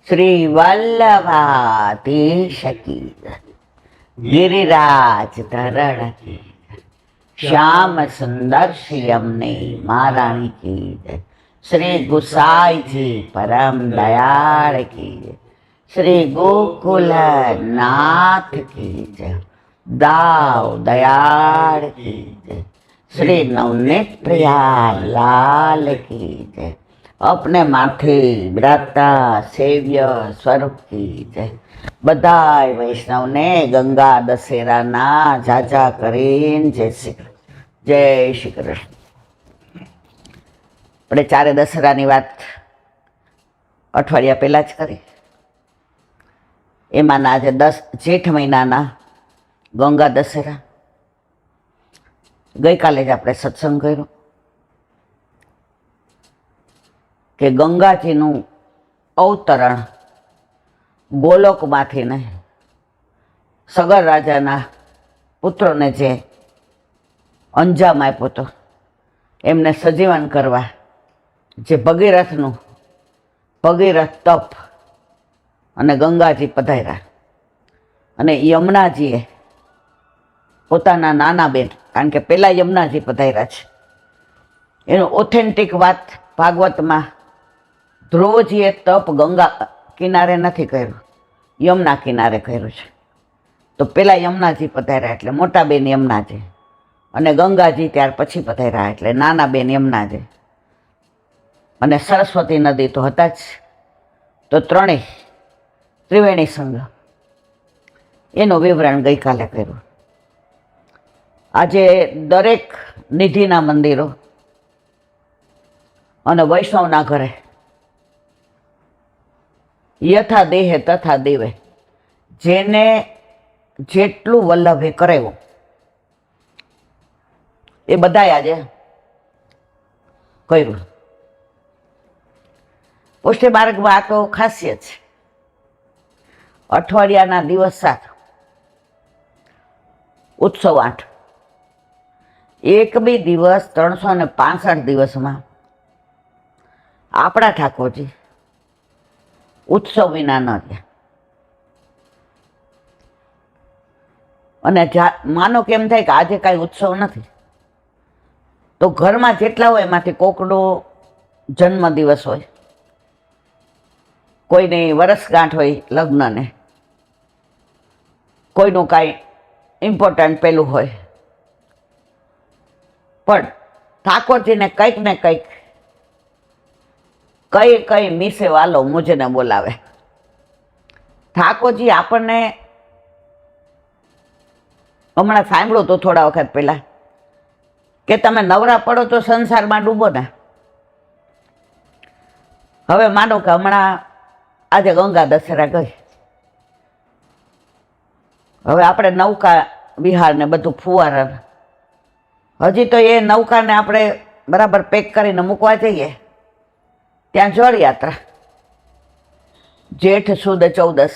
શ્રી વલ્લભાધીશ કી જય. ગિરિરાજ ધરણ કી જય. શ્યામ સુંદર શ્યામને મહારાણી કી જય. શ્રી ગુસાઈજી પરમ દયાળ કી જય. શ્રી ગોકુલ નાથ કી જય. દાવ દયાળ કી જય. श्री नवनीत प्रिया लाल की जय. अपने माथे ब्राता सेव्य स्वरूप की जय. बधाय वैष्णव ने गंगा दशेरा ना जाजा करीन जय श्री जय श्री कृष्ण. આપણે ચારે દશેરાની વાત અઠવાડિયા પહેલા જ કરી. એમાંના આજે જેઠ મહિનાના ગંગા દશેરા. ગઈકાલે જ આપણે સત્સંગ કર્યો કે ગંગાજીનું અવતરણ ગોલોકમાંથી ને સગર રાજાના પુત્રોને જે અંજામ આપ્યો હતો એમને સજીવન કરવા જે ભગીરથ તપ અને ગંગાજી પધાર્યા અને યમુનાજીએ પોતાના નાના બેન, કારણ કે પેલા યમુનાજી પધાર્યા છે, એનું ઓથેન્ટિક વાત ભાગવતમાં ધ્રુવજીએ તપ ગંગા કિનારે નથી કર્યું, યમુના કિનારે કર્યું છે. તો પેલા યમુનાજી પધાર્યા એટલે મોટા બેન યમુનાજી, અને ગંગાજી ત્યાર પછી પધાર્યા એટલે નાના બેન યમુનાજી, અને સરસ્વતી નદી તો હતા જ. તો ત્રણેય ત્રિવેણી સંગમ એનું વિવરણ ગઈકાલે કર્યું. આજે દરેક નિધિના મંદિરો અને વૈષ્ણવના ઘરે યથા દેહે તથા દેવે, જેને જેટલું વલ્લભે કરાવ્યું એ બધાએ આજે કર્યું. પુષ્ટિ માર્ગમાં આ તો ખાસિયત છે. અઠવાડિયાના દિવસ 7 ઉત્સવ 8, એક બી દિવસ 365 દિવસમાં આપણા ઠાકોરજી ઉત્સવ વિના ન રહ્યા. અને માનો કેમ થાય કે આજે કાંઈ ઉત્સવ નથી, તો ઘરમાં જેટલા હોય એમાંથી કોકનો જન્મદિવસ હોય, કોઈની વરસગાંઠ હોય લગ્નને, કોઈનું કાંઈ ઇમ્પોર્ટન્ટ પેલું હોય, પણ ઠાકોરજીને કંઈક ને કંઈક કઈ મીસે વાલો મુજને બોલાવે. ઠાકોરજી આપણને, હમણાં સાંભળ્યું તો થોડા વખત પહેલા કે તમે નવરા પડો તો સંસારમાં ડૂબો ને. હવે માનો કે હમણાં આજે ગંગા દશેરા ગઈ, હવે આપણે નૌકા વિહાર ને બધું ફુવારા, હજી તો એ નૌકાને આપણે બરાબર પેક કરીને મૂકવા જઈએ ત્યાં જળ યાત્રા, જેઠ સુદ 14,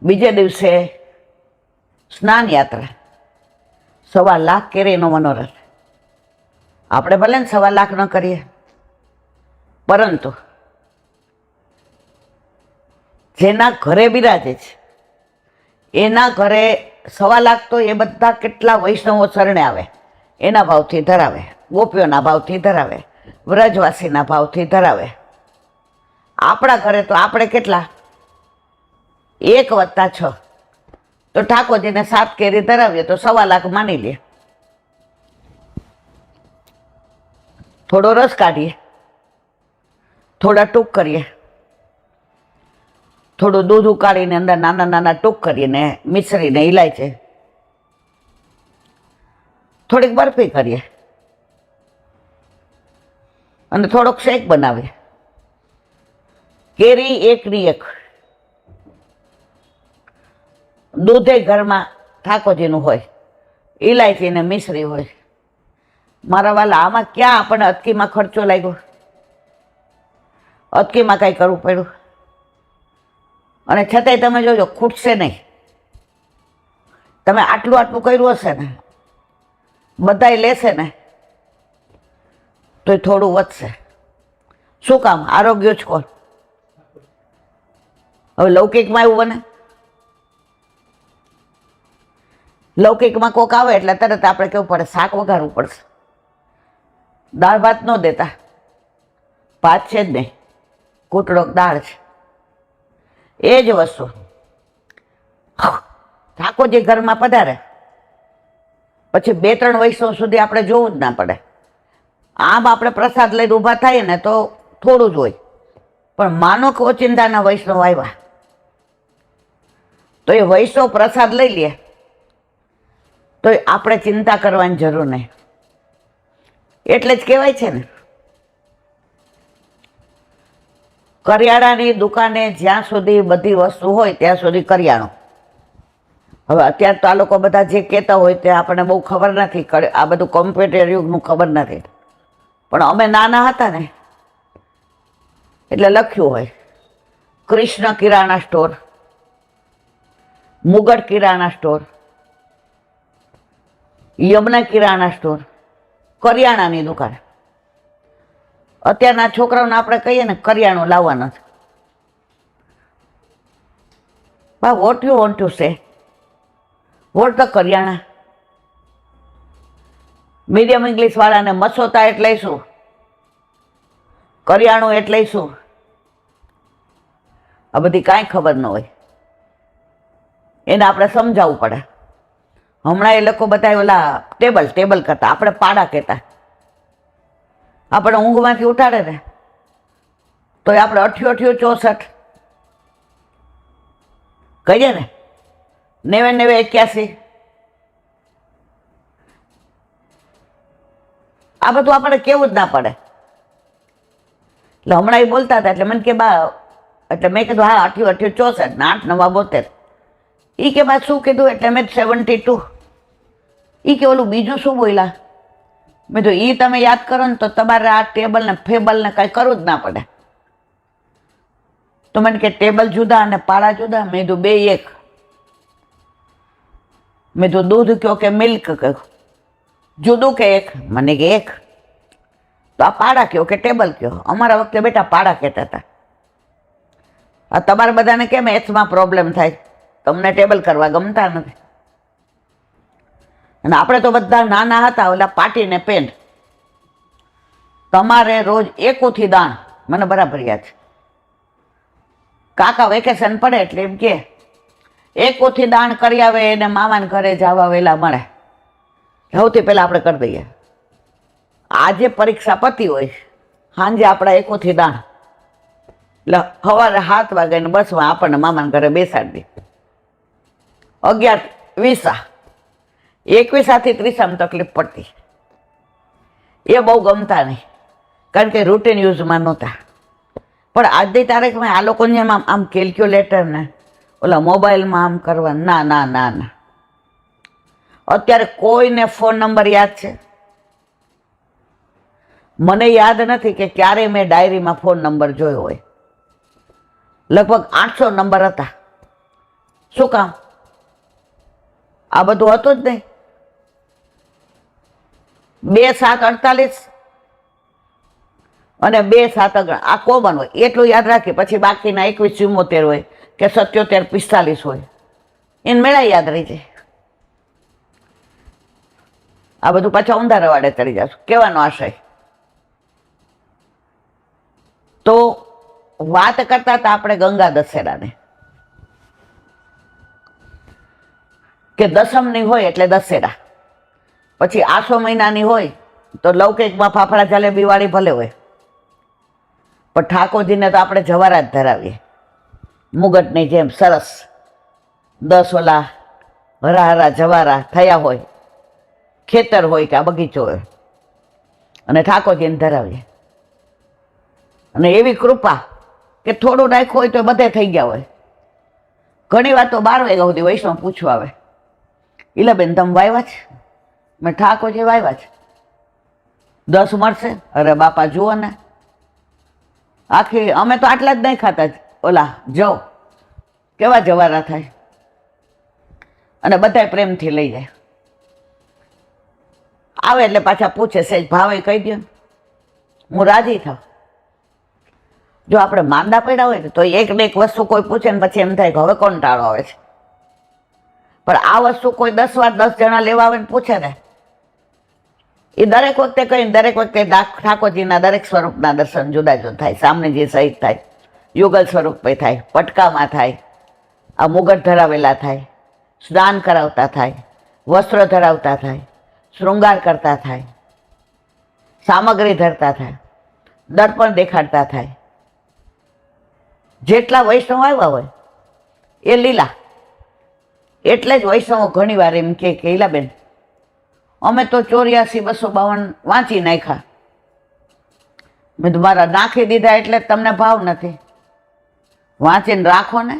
બીજે દિવસે સ્નાન યાત્રા, 1.25 લાખ કેરીનો મનોરથ. આપણે ભલે ને 1.25 લાખ ન કરીએ, પરંતુ જેના ઘરે બિરાજે છે એના ઘરે 1.25 લાખ તો એ બધા કેટલા વૈષ્ણવો શરણે આવે એના ભાવથી ધરાવે, ગોપીઓના ભાવથી ધરાવે, વ્રજવાસીના ભાવથી ધરાવે. આપણા ઘરે તો આપણે કેટલા 1 + 6, તો ઠાકોરજીને 7 કેરી ધરાવીએ તો 1.25 લાખ માની લે. થોડો રસ કાઢીએ, થોડા ટૂંક કરીએ, થોડું દૂધ ઉકાળીને અંદર નાના નાના ટૂંક કરીને મિશ્રીને ઇલાયચી, થોડીક બરફી કરીએ અને થોડોક શેક બનાવીએ. કેરી 1ની 1, દૂધે ઘરમાં ઠાકોરજીનું હોય, ઇલાયચી ને મિશ્રી હોય. મારા વાલા, આમાં ક્યાં આપણને અટકીમાં ખર્ચો લાગ્યો? અટકીમાં કાંઈ કરવું પડ્યું? અને છતાંય તમે જોજો ખૂટશે નહીં. તમે આટલું કર્યું હશે ને, બધાય લેશે ને તો થોડું વધશે. શું કામ? આરોગ્ય જ કોણ? હવે લૌકિકમાં એવું બને? લૌકિકમાં કોક આવે એટલે તરત આપણે કેવું પડે, શાક વઘારવું પડશે. દાળ ભાત ન દેતા, ભાત છે જ નહીં, કૂટડોક દાળ છે. એ જ વસ્તુ ઠાકોરજી ઘરમાં પધારે પછી 2-3 વૈષ્ણવ સુધી આપણે જોવું જ ના પડે. આમ આપણે પ્રસાદ લઈને ઊભા થઈએ ને તો થોડું જ હોય, પણ માનો કે ઓચિંતાના વૈષ્ણવ આવ્યા તો એ વૈષ્ણવ પ્રસાદ લઈ લે તો આપણે ચિંતા કરવાની જરૂર નહીં. એટલે જ કહેવાય છે ને, કરિયાણાની દુકાને જ્યાં સુધી બધી વસ્તુ હોય ત્યાં સુધી કરિયાણું. હવે અત્યારે તો આ લોકો બધા જે કહેતા હોય તે આપણને બહુ ખબર નથી, આ બધું કોમ્પ્યુટર યુગનું ખબર નથી. પણ અમે નાના હતા ને એટલે લખ્યું હોય Krishna kirana store, Mugat kirana store, Yamuna kirana store, કરિયાણાની દુકાન. અત્યારના છોકરાઓને આપણે કહીએ ને કરિયાણું લાવવાનું છે. બા what you want to say? What the kariyana? Medium English વાળાને મસોતા એટલે શું, કરિયાણું એટલે શું, આ બધી કાંઈ ખબર ન હોય. એને આપણે સમજાવવું પડે. હમણાં એ લોકો બધા ઓલા ટેબલ કરતા, આપણે પાડા કહેતા. આપણે ઊંઘમાંથી ઉઠાડે ને તો આપણે 88 64 કહીએ ને, 99 81. આ બધું આપણે કેવું જ ના પડે. એટલે હમણાં એ બોલતા હતા એટલે મને કે બા, એટલે મેં કીધું હા 88 64 ને 8 9 72. એ કે બા શું કીધું? એટલે મેં 72. એ કે ઓલું બીજું શું બોલ્યા? મેં તો એ તમે યાદ કરો ને તો તમારે આ ટેબલ ને ફેબલ ને કાંઈ કરવું જ ના પડે. તો મને કે ટેબલ જુદા અને પાડા જુદા? મેં કીધું 2 એક. મેં તો દૂધ કયો કે મિલ્ક કયો, જુદું કે એક? મને કે એક. તો આ પાડા કયો કે ટેબલ કયો? અમારા વખતે બેટા પાડા કહેતા હતા. આ તમારે બધાને કેમ એથમાં પ્રોબ્લેમ થાય? તમને ટેબલ કરવા ગમતા નથી. અને આપણે તો બધા નાના હતા ઓલા પાટી ને પેન. તમારે રોજ 1 દાણ, મને બરાબર યાદ છે. કાકા વેકેશન પડે એટલે એમ કે 1 દાણ કરી આવે એને મામાને ઘરે જવા વહેલા મળે. સૌથી પહેલાં આપણે કરી દઈએ. આજે પરીક્ષા પતી હોય, સાંજે આપણા 1 દાણ, એટલે સવારે 7 વાગે ને બસમાં આપણને મામાને ઘરે બેસાડી દે. 11 20 21 થી 30 તકલીફ પડતી. એ બહુ ગમતા નહીં કારણ કે રૂટીન યુઝમાં નહોતા. પણ આજની તારીખમાં આ લોકોને જેમ આમ કેલ્ક્યુલેટર ને ઓલા મોબાઈલમાં આમ કરવા, ના ના ના ના. અત્યારે કોઈને ફોન નંબર યાદ છે? મને યાદ નથી કે ક્યારેય મેં ડાયરીમાં ફોન નંબર જોયો હોય. લગભગ 800 નંબર હતા. શું કામ? આ બધું હતું જ નહીં. 2 7 48 અને 2 7 આ કોમન હોય એટલું યાદ રાખીએ. પછી બાકીના 21 74 હોય કે 77 45 હોય, એને મેળા યાદ રહી જાય. આ બધું પાછા ઊંધા રવાડે ચડી જશું. કહેવાનો આશય તો વાત કરતા હતા આપણે ગંગા દશેરાને, કે દસમની હોય એટલે દશેરા. પછી આસો મહિનાની હોય તો લૌકિકમાં ફાફડા જલેબી વાળી ભલે હોય, પણ ઠાકોરજીને તો આપણે જવારા જ ધરાવીએ મુગટની જેમ સરસ. 10 ઓલા હરા હરા જવારા થયા હોય, ખેતર હોય કે આ બગીચો હોય, અને ઠાકોરજીને ધરાવીએ. અને એવી કૃપા કે થોડું નાખ્યું હોય તો બધે થઈ ગયા હોય. ઘણી વાર તો 12 વાગ્યા સુધી વૈષ્ણવ પૂછવા આવે, ઈલાબેન તમે વાવ્યા છે? મેં ઠાકોરજી વાવ્યા છે. 10 મળશે? અરે બાપા જુઓ ને, આખી અમે તો આટલા જ નહીં ખાતા. ઓલા જો કેવા જવારા થાય. અને બધાય પ્રેમથી લઈ જાય. આવે એટલે પાછા પૂછે, સેજ ભાવે કહી દો, હું રાજી થાવ. જો આપણે માંદા પડ્યા હોય ને તો એક ને એક વસ્તુ કોઈ પૂછે ને પછી એમ થાય કે હવે કંટાળો આવે છે, પણ આ વસ્તુ કોઈ 10 વાર 10 જણા લેવા આવે ને પૂછે ને, એ દરેક વખતે કહીને દરેક વખતે ઠાકોરજીના દરેક સ્વરૂપના દર્શન જુદા જુદા થાય. સામનેજી સહિત થાય, યુગલ સ્વરૂપે થાય, પટકામાં થાય, આ મુગટ ધરાવેલા થાય, સ્નાન કરાવતા થાય, વસ્ત્ર ધરાવતા થાય, શૃંગાર કરતા થાય, સામગ્રી ધરતા થાય, દર્પણ દેખાડતા થાય. જેટલા વૈષ્ણવ આવ્યા હોય એ લીલા. એટલે જ વૈષ્ણવો ઘણી વાર એમ કે હીલાબેન અમે તો 84-252 વાંચી નાખ્યા. મેં તમારા નાખી દીધા એટલે તમને ભાવ નથી, વાંચીને રાખો ને.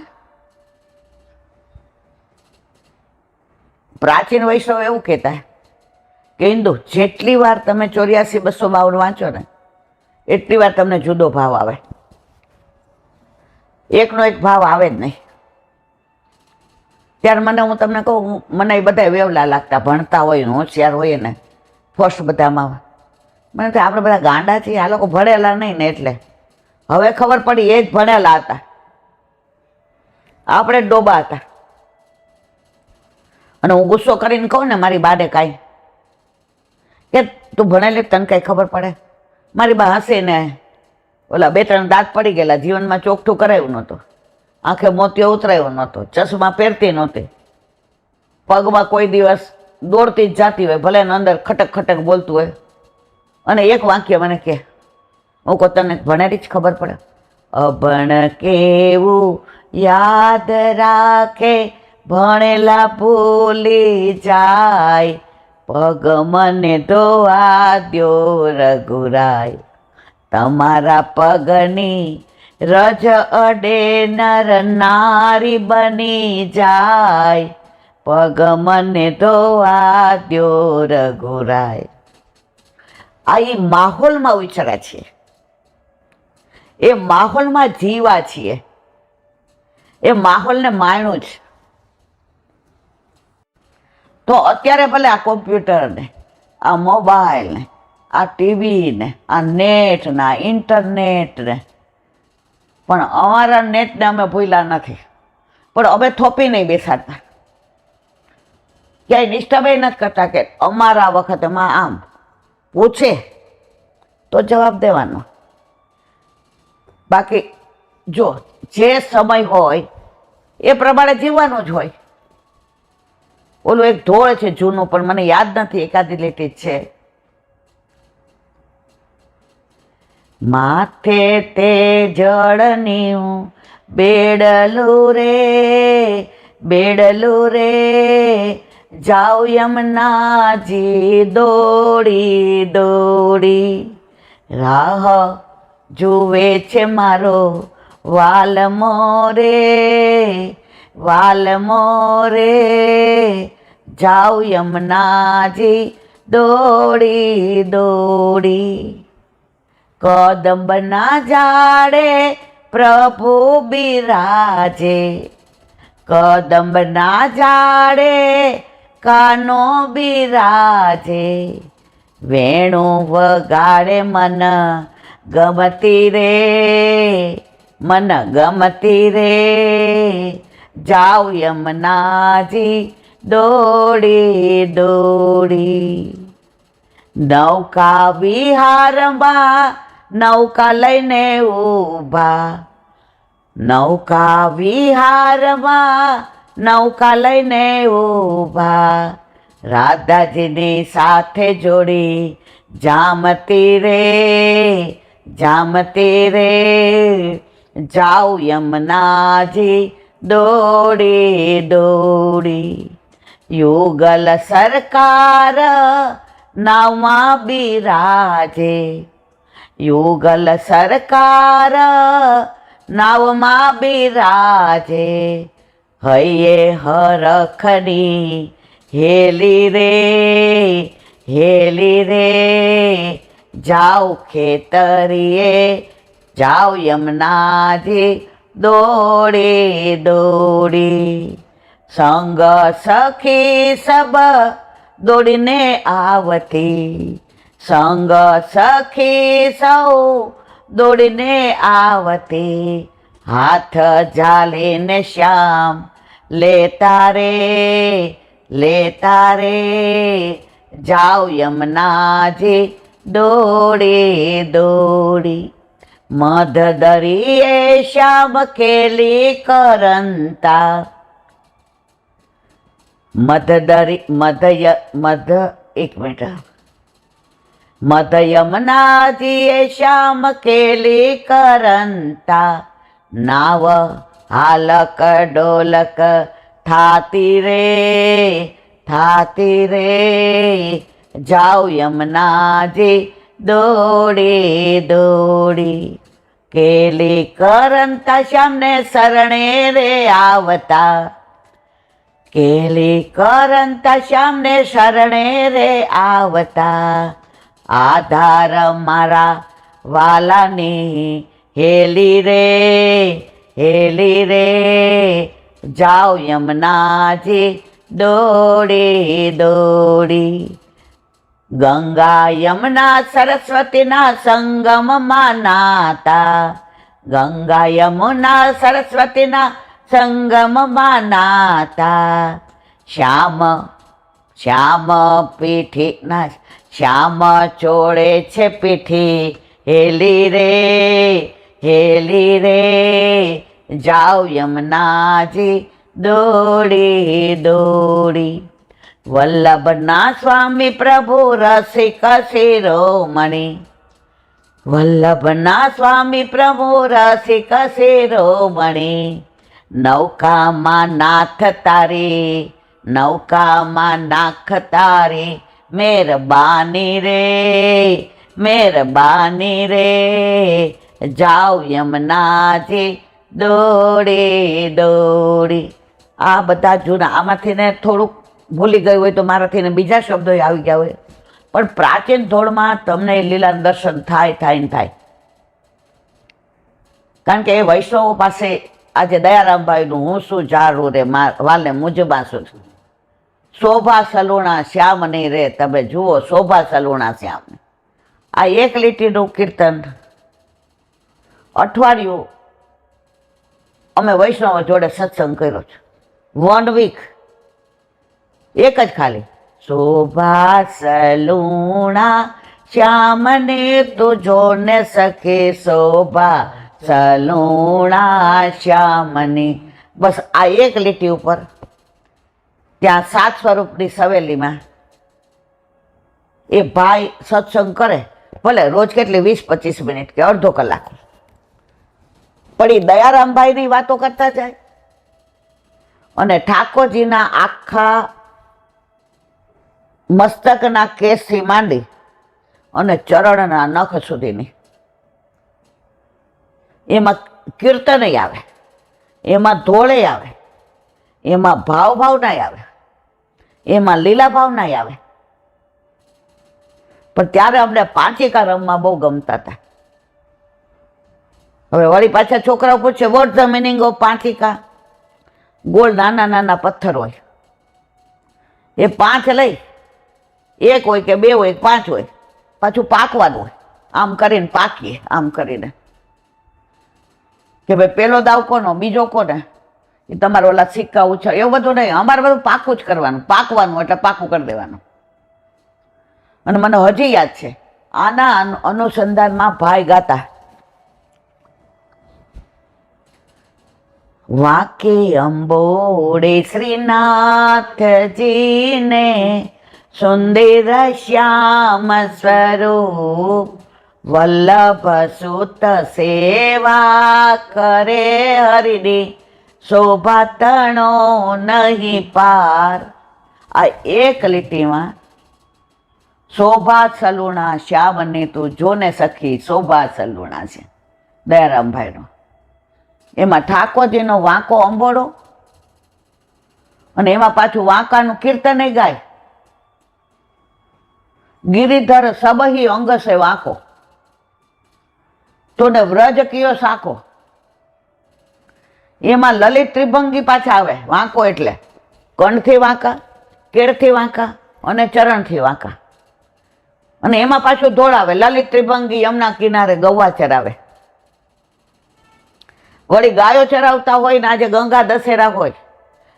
પ્રાચીન વૈષ્ણવ એવું કહેતા કે હિન્દુ જેટલી વાર તમે 84-252 વાંચો ને એટલી વાર તમને જુદો ભાવ આવે, એકનો એક ભાવ આવે જ નહીં. ત્યારે મને હું તમને કહું, મને એ બધા વેવલા લાગતા, ભણતા હોય ને હોશિયાર હોય ને ફર્સ્ટ બધામાં. મને તો આપણે બધા ગાંડા છીએ, આ લોકો ભણેલા નહીં ને એટલે. હવે ખબર પડી એ જ ભણેલા હતા, આપણે ડોબા હતા. અને હું ગુસ્સો કરીને કહું ને મારી બાને કાંઈ કે તું ભણેલી તને કાંઈ ખબર પડે, મારી બા હસે ને ઓલા 2-3 દાંત પડી ગયેલા, જીવનમાં ચોખ્ઠું કરાયું નહોતું, આંખે મોતિયો ઉતરાયો નહોતો, ચશ્મા પહેરતી નહોતી, પગમાં કોઈ દિવસ દોડતી જ જાતી હોય, ભલે અંદર ખટક ખટક બોલતું હોય, અને એક વાક્ય મને કહે, હું કહું તને ભણેલી જ ખબર પડે. અભણ કેવું યાદ રાખે, ભણેલા ભૂલી જાય, પગ મને ધોવા દ્યો રઘુરાય, તમારા પગની રજ અડે નર નારી બની જાય, પગ મને ધોવા દ્યો રઘુરાય. આ એ માહોલમાં ઉછળ્યા છીએ, એ માહોલમાં જીવા છીએ, એ માહોલને માણ્યું છે. તો અત્યારે ભલે આ કોમ્પ્યુટર ને આ મોબાઈલ ને આ ટીવી ને આ નેટ ને આ ઇન્ટરનેટ ને, પણ અમારા નેટને અમે ભૂલ્યા નથી, પણ અમે થોપી નહીં બેસાડતા, ક્યાંય ડિસ્ટર્બ નથી કરતા કે અમારા વખતમાં આમ પૂછે તો જવાબ દેવાનો. બાકી જો જે સમય હોય એ પ્રમાણે જીવવાનું જ હોય. ઓલું એક ઢોળ છે જૂનું, પણ મને યાદ નથી, એકાદી લીટી જ છે. માથે તે જળની બેડલું રે, બેડલું રે, જાઉં યમુનાજી દોડી દોડી, રાહ જુએ છે મારો વાલમો રે, વાલમો રે, જાઉં યમુનાજી દોડી દોડી. કદંબના ઝાડે પ્રભુ બિરાજે, કદંબના ઝાડે કાનો બિરાજે, વેણું વગાડે મન ગમતી રે, મન ગમતી રે, જાઉં યમુનાજી દોડી દોડી. નૌકા વિહારમાં નૌકા લઈને ઊભા, નૌકા વિહારમાં નૌકા લઈને ઊભા, રાધાજીની સાથે જોડી જામતી રે, જામતી રે, જાઉં યમુનાજી દોડી દોડી. યુગલ સરકાર નાવમાં બિરાજે, યુગલ સરકાર નાવમાં બિરાજે, હૈયે હરખની હેલી રે, હેલી રે, જાઉં ખેતરીએ, જાઉં યમુનાજી દોડી દોડી. સંગ સખી સબ દોડીને આવતી, સંગ સખી સૌ દોડીને આવતે, હાથ ઝાલીને શ્યામ લેતા રે જાઓ યમુનાજી દોડી દોડી. મધ દરિયે શ્યામ ખેલી કરંતા, મધ યમુનાજીએ શ્યામ ખેલી કરંતા, નાવ હાલક ડોલક થાતી રે જાઓ યમુનાજી દોડી દોડી. કેલી કરંતા શ્યામને શરણે રે આવતા, કેલી કરંતા શ્યામને શરણે રે આવતા, આધાર મારા વાલાની હેલી રે જાઓ યમુનાજી દોડી દોડી. ગંગા યમુના સરસ્વતીના સંગમમાં નાતા, ગંગા યમુના સરસ્વતીના સંગમમાં નાતા, શ્યામ ચોળે છે પીઠી હેલી રે જાઓ યમુનાજી દોડી દોડી. વલ્લભના સ્વામી પ્રભુ રસિક શિરોમણી, વલ્લભના સ્વામી પ્રભુ રસિક શિરોમણી. નૌકામાં નાથ તારી મહેરબાની રે જાઓ યમુનાજી દોડી દોડી. આ બધા જૂના, આમાંથી ને થોડુંક ભૂલી ગયું હોય તો મારાથી ને બીજા શબ્દો આવી ગયા હોય, પણ પ્રાચીન ધોળમાં તમને લીલા દર્શન થાય. કારણ કે એ વૈષ્ણવો પાસે આજે દયારામભાઈનું હું શું જારું રે વાલે મુજબા શું, શોભા સલુણા શ્યામની રે. તમે જુઓ શોભા સલુણા શ્યામ. આ એક લીટીનું કીર્તન અઠવાડિયું અમે વૈષ્ણવ જોડે સત્સંગ કર્યો છે. 1 વીક એક જ ખાલી. શોભા સલુણા શ્યામને તુજો ને સખે, શોભા સલુણા શ્યામની. બસ આ એક લીટી ઉપર ત્યાં 7 સ્વરૂપની સવેલીમાં એ ભાઈ સત્સંગ કરે, ભલે રોજ કેટલી 20-25 મિનિટ કે અડધો કલાક, પણ એ દયારામભાઈની વાતો કરતા જાય અને ઠાકોરજીના આખા મસ્તકના કેસથી માંડી અને ચરણના નખ સુધીની એમાં કીર્તનય આવે, એમાં ધોળે આવે, એમાં ભાવ ના આવે, એમાં લીલા ભાવ ના આવે. પણ ત્યારે અમને પાંચિકા રમવા બહુ ગમતા હતા. હવે વળી પાછા છોકરાઓ પૂછે વોટ ધ મિનિંગ ઓફ પાંચિકા. ગોળ નાના પથ્થર હોય, એ 5 લઈ, 1 હોય કે 2 હોય 5 હોય, પાછું પાકવાનું હોય. આમ કરીને પાકીએ, આમ કરીને કે ભાઈ પેલો દાવ કોનો, બીજો કોને, એ તમારે ઓલા સિક્કા ઉછળ, એવું બધું નહીં. અમારે બધું પાકું જ કરવાનું, પાકવાનું એટલે પાકું કરી દેવાનું. અને મને હજી યાદ છે, આના અનુસંધાનમાં ભાઈ ગાતા, વાકે અંબોડે શ્રીનાથજીને સુંદર શ્યામ સ્વરૂપ, વલ્લભ સુત સેવા કરે હરિની, શોભા તણો નહીં પાર. આ એક લીટીમાં શોભા સલુણા શ્યામની તું જોને સખી, શોભા સલુણા છે દયારામભાઈનો. એમાં ઠાકોરજીનો વાંકો અંબોડો અને એમાં પાછું વાંકાનું કીર્તન ગાય. ગિરિધર સબહી અંગસે વાંકો, તોને વ્રજ કયો સાકો. એમાં લલિત ત્રિભંગી પાછા આવે. વાંકો એટલે કંઠથી વાંકા, કેળથી વાંકા અને ચરણથી વાંકા. અને એમાં પાછું ધોળાવે, લલિત ત્રિભંગી યમુના કિનારે ગૌવા ચરાવે. વળી ગાયો ચરાવતા હોય ને આજે ગંગા દશેરા હોય,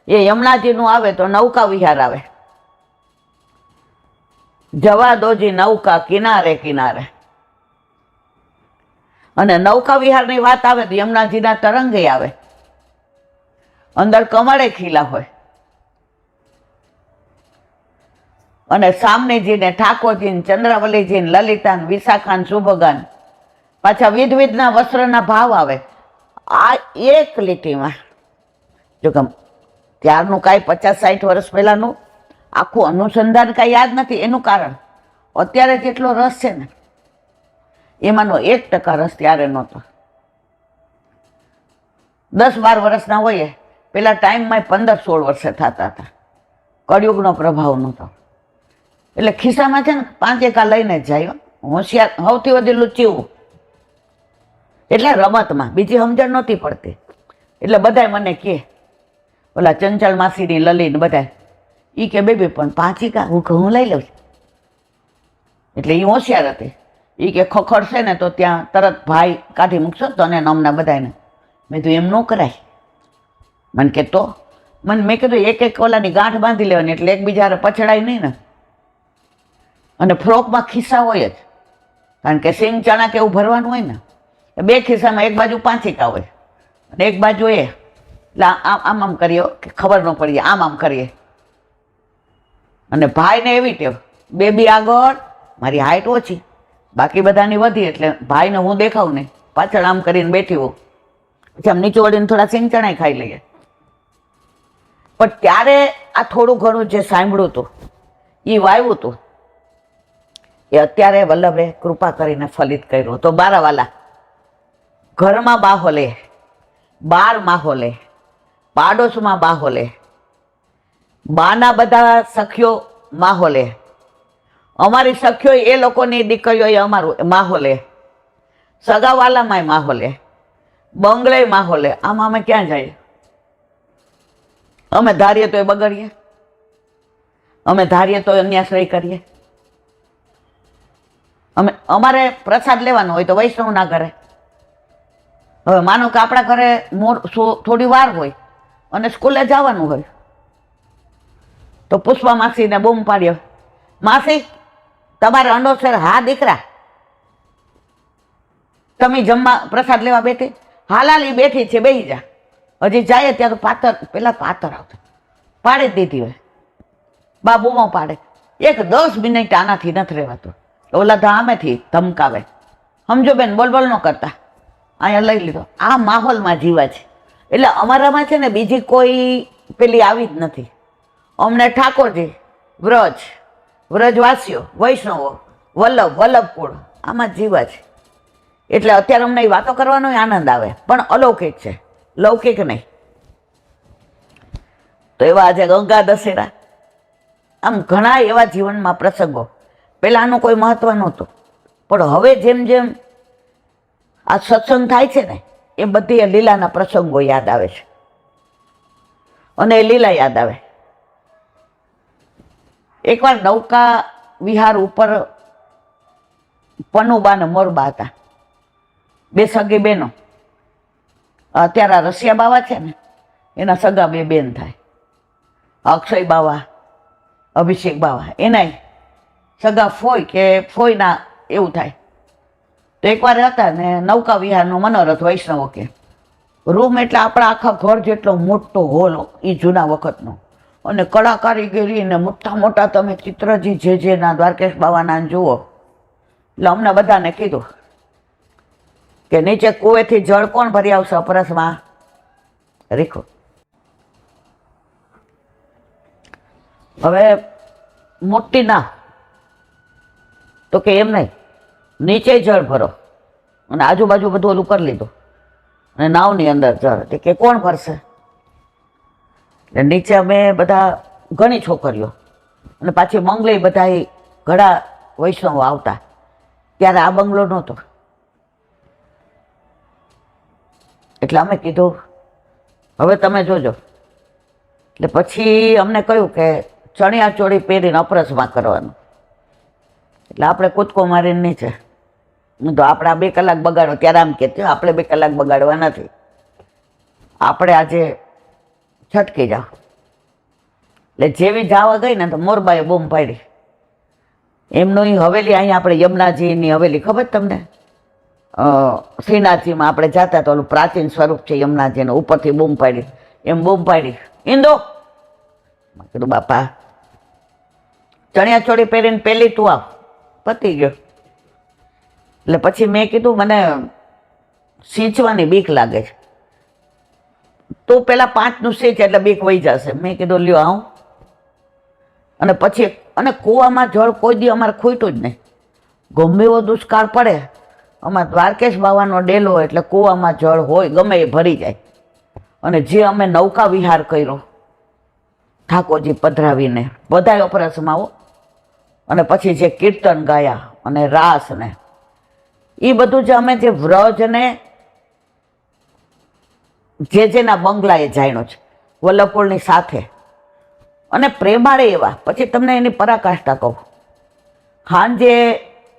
એ યમુનાજીનું આવે તો નૌકા વિહાર આવે. જવા દોજી નૌકા કિનારે કિનારે. અને નૌકા વિહારની વાત આવે તો યમુનાજીના તરંગે આવે, અંદર કમળે ખીલા હોય. અને સામનેજીને ઠાકોરજીને ચંદ્રવલીજીને લલિતાને વિશાખાને શુભગાન પાછા વિધવિધના વસ્ત્રના ભાવ આવે. આ એક લીટીમાં જો કે ત્યારનું કાંઈ 50-60 વર્ષ પહેલાનું આખું અનુસંધાન કાંઈ યાદ નથી. એનું કારણ અત્યારે જેટલો રસ છે ને એમાંનો 1% રસ ત્યારે નહોતો. 10-12 વર્ષના હોઈએ પેલા ટાઈમમાં 15-16 વર્ષે થતા હતા. કળિયુગનો પ્રભાવ નહોતો એટલે ખિસ્સામાં છે ને 5 એકા લઈને જ જાય. હોશિયાર સૌથી વધેલું ચીવું એટલે રમતમાં બીજી સમજણ નહોતી પડતી. એટલે બધાય મને કહે, ઓલા ચંચળ માસીની લલીને બધા એ કે બેબી પણ 5 એકા હું લઈ લઉં. એટલે એ હોશિયાર હતી. એ કે ખખડશે ને તો ત્યાં તરત ભાઈ કાઢી મૂકશો તો ને નમના બધાને. મેં તો એમ ન કરાય. મને કે તો મેં કીધું એક ઓલાની ગાંઠ બાંધી લેવાની એટલે એકબીજા પછડાય નહીં ને. અને ફ્રોકમાં ખિસ્સા હોય જ, કારણ કે સિંગ ચણા કે એવું ભરવાનું હોય ને. 2 ખિસ્સામાં એક બાજુ 5 એકા હોય અને એક બાજુ એ એટલે આમ કરીએ કે ખબર ન પડીએ, આમ કરીએ. અને ભાઈને એવી ટેવ, બેબી આગળ, મારી હાઈટ ઓછી, બાકી બધાની વધી, એટલે ભાઈને હું દેખાવું નહીં, પાછળ આમ કરીને બેઠી હોઉં. પછી આમ નીચે વળીને થોડા સિંગ ચણાય ખાઈ લઈએ. પણ ત્યારે આ થોડું ઘણું જે સાંભળ્યું હતું એ વાવ્યું હતું એ અત્યારે વલ્લભે કૃપા કરીને ફલિત કર્યું. તો બારાવાલા ઘરમાં બાહોલે, બાર માહોલે, પાડોશમાં બાહોલે, બાના બધા સખીઓ માહોલે, અમારી સખીઓ એ લોકોની દીકરીઓ એ અમારું માહોલે, સગાવાલામાંય માહોલે, બંગલે માહોલે. આમાં અમે ક્યાં જઈએ? અમે ધારીએ તો એ બગડીએ, અમે ધારીએ તો અન્યાશ્રય કરીએ. અમારે પ્રસાદ લેવાનો હોય તો વૈષ્ણવ ના કરે. હવે માનો કે આપણા ઘરે થોડી વાર હોય અને સ્કૂલે જવાનું હોય તો પુષ્પા માસીને બૂમ પાડ્યો, માસી તમારે અંડોસર? હા દીકરા. તમે જમવા પ્રસાદ લેવા બેઠી? હાલાલી બેઠી છે, બેસી જા. હજી જાય ત્યાં તો પેલા પાતર આવતા પાડી દીધી હોય. બા બૂમો પાડે. 10 મિનિટ આનાથી નથી રહેવાતું. ઓલા ધામેથી ધમકાવે, સમજો બેન બોલ ન કરતા, અહીંયા લઈ લીધો. આ માહોલમાં જીવા છે. એટલે અમારામાં છે ને બીજી કોઈ પેલી આવી જ નથી. અમને ઠાકોરજી, વ્રજવાસીઓ, વૈષ્ણવો, વલ્લભકુળ આમાં જીવા છે. એટલે અત્યારે અમને એ વાતો કરવાનો આનંદ આવે, પણ અલૌકિક છે, લૌકિક નહીં. તો એવા આજે ગંગા દશેરા, આમ ઘણા એવા જીવનમાં પ્રસંગો. પહેલાંનું કોઈ મહત્વ નહોતું, પણ હવે જેમ જેમ આ સત્સંગ થાય છે ને એ બધી એ લીલાના પ્રસંગો યાદ આવે છે. અને એ લીલા યાદ આવે. એકવાર નૌકા વિહાર ઉપર પનુબા ને મોરબા હતા, 2 સગી બહેનો. અત્યારે રસિયા બાવા છે ને એના સગા 2 બેન થાય, અક્ષય બાવા, અભિષેક બાવા, એના સગા ફોઈ કે ફોઈના એવું થાય. તો એકવાર હતા ને નૌકા વિહારનો મનોરથ, વૈષ્ણવો કે રૂમ એટલે આપણા આખા ઘર જેટલો મોટો હોલ એ જૂના વખતનો. અને કળા કારીગરી ને મોટા મોટા તમે ચિત્રજી જે ના દ્વારકેશ બાવાના જુઓ. એટલે અમને બધાને કીધું કે નીચે કુવેથી જળ કોણ ભરી આવશે અપરસમાં? રીખો. હવે મોટી ના તો કે એમ નહીં, નીચે જળ ભરો અને આજુબાજુ બધું ઓલું કરી લીધું અને નાવની અંદર જળ. કે કોણ ભરશે? એટલે નીચે અમે બધા ઘણી છોકરીઓ અને પાછી મંગલે બધા ઘણા વૈષ્ણવો આવતા. ત્યારે આ બંગલો નહોતો. એટલે અમે કીધું હવે તમે જોજો. એટલે પછી અમને કહ્યું કે ચણિયા ચોળી પહેરીને અપરસમાં કરવાનું. એટલે આપણે કૂદકો મારીને નીચે. તો આપણે 2 કલાક બગાડો. ત્યારે આમ કહેતી આપણે 2 કલાક બગાડવા નથી. આપણે આજે છટકી જાઓ. એટલે જેવી જવા ગઈ ને તો મોરબાએ બૂમ પાડી. એમનું ઈ હવેલી અહીંયા આપણે યમુનાજીની હવેલી ખબર તમને? શ્રીનાથજીમાં આપણે જતા તો ઓલું પ્રાચીન સ્વરૂપ છે યમુનાજીનું, ઉપરથી બૂમ પાડી. એમ બૂમ પાડી, ઇન્દો. મેં કીધું બાપા ચણિયા ચોળી પહેરીને પહેલી તું આવ, પતી ગયો. એટલે પછી મેં કીધું મને સિંચવાની બીક લાગે છે, તું પેલા 5નું સિંચ એટલે બીક વહી જશે. મેં કીધું લ્યો આવું. અને પછી અને કૂવામાં જળ કોઈ દી અમારે ખૂટ્યું જ નહીં. ગમે એવો દુષ્કાળ પડે, અમારે દ્વારકેશ બાવાનો ડેલો એટલે કૂવામાં જળ હોય, ગમે એ ભરી જાય. અને જે અમે નૌકા વિહાર કર્યો ઠાકોરજી પધરાવીને, બધા અપરસમાં, અને પછી જે કીર્તન ગાયા અને રાસ ને એ બધું જે અમે જે વ્રજ ને જેના બંગલાએ જાણ્યો છે વલ્લભપુરની સાથે, અને પ્રેમાળે એવા. પછી તમને એની પરાકાષ્ઠા કહું, સાંજે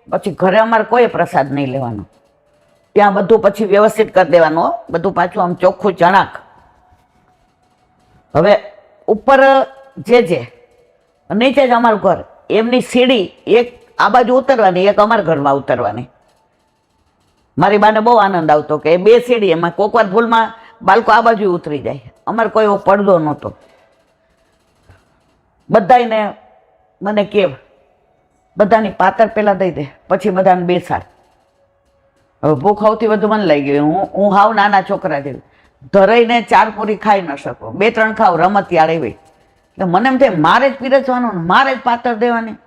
પછી ઘરે અમારે કોઈ પ્રસાદ નહીં લેવાનો, ત્યાં બધું પછી વ્યવસ્થિત કરી દેવાનું, બધું પાછું આમ ચોખ્ખું ચણાક. હવે ઉપર જે નીચે જ અમારું ઘર, એમની સીડી એક આ બાજુ ઉતરવાની, એક અમારા ઘરમાં ઉતરવાની. મારી બાને બહુ આનંદ આવતો કે એ 2 સીડી, એમાં કોક વાર ભૂલમાં બાળકો આ બાજુ ઉતરી જાય. અમારે કોઈ એવો પડદો નહોતો. બધાને મને કેવ બધાની પાતર પહેલાં દઈ દે, પછી બધાને બેસાડ. હવે ભૂખ સૌથી વધુ મને લઈ ગઈ. હું હાવ નાના છોકરા જેવી ધરાઈને 4 પૂરી ખાઈ ન શકું, 2-3 ખાવ રમતિયાળ એવી. એટલે મને એમ થાય મારે જ પીરસવાનું ને મારે જ પાતર દેવાની.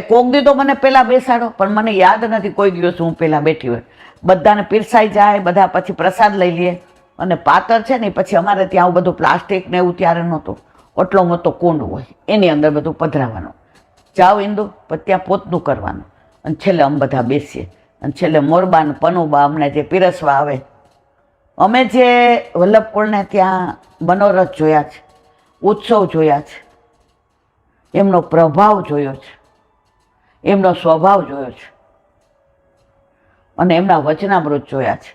કોક દી તો મને પહેલાં બેસાડો, પણ મને યાદ નથી કોઈ દિવસ હું પહેલાં બેઠી હોય. બધાને પીરસાઈ જાય, બધા પછી પ્રસાદ લઈ લઈએ. અને પાતર છે ને પછી અમારે ત્યાં આવું બધું પ્લાસ્ટિક ને એવું ત્યારે નહોતું, એટલો મોટો કુંડ હોય, એની અંદર બધું પધરાવાનું. જાઓ ઇન્દુ, પછી ત્યાં પોતનું કરવાનું, અને છેલ્લે અમે બધા બેસીએ. અને છેલ્લે મોરબા ને પનુબા અમને જે પીરસવા આવે. અમે જે વલ્લભપુરને ત્યાં મનોરથ જોયા છે, ઉત્સવ જોયા છે, એમનો પ્રભાવ જોયો છે, એમનો સ્વભાવ જોયો છે, અને એમના વચનામૃત જોયા છે.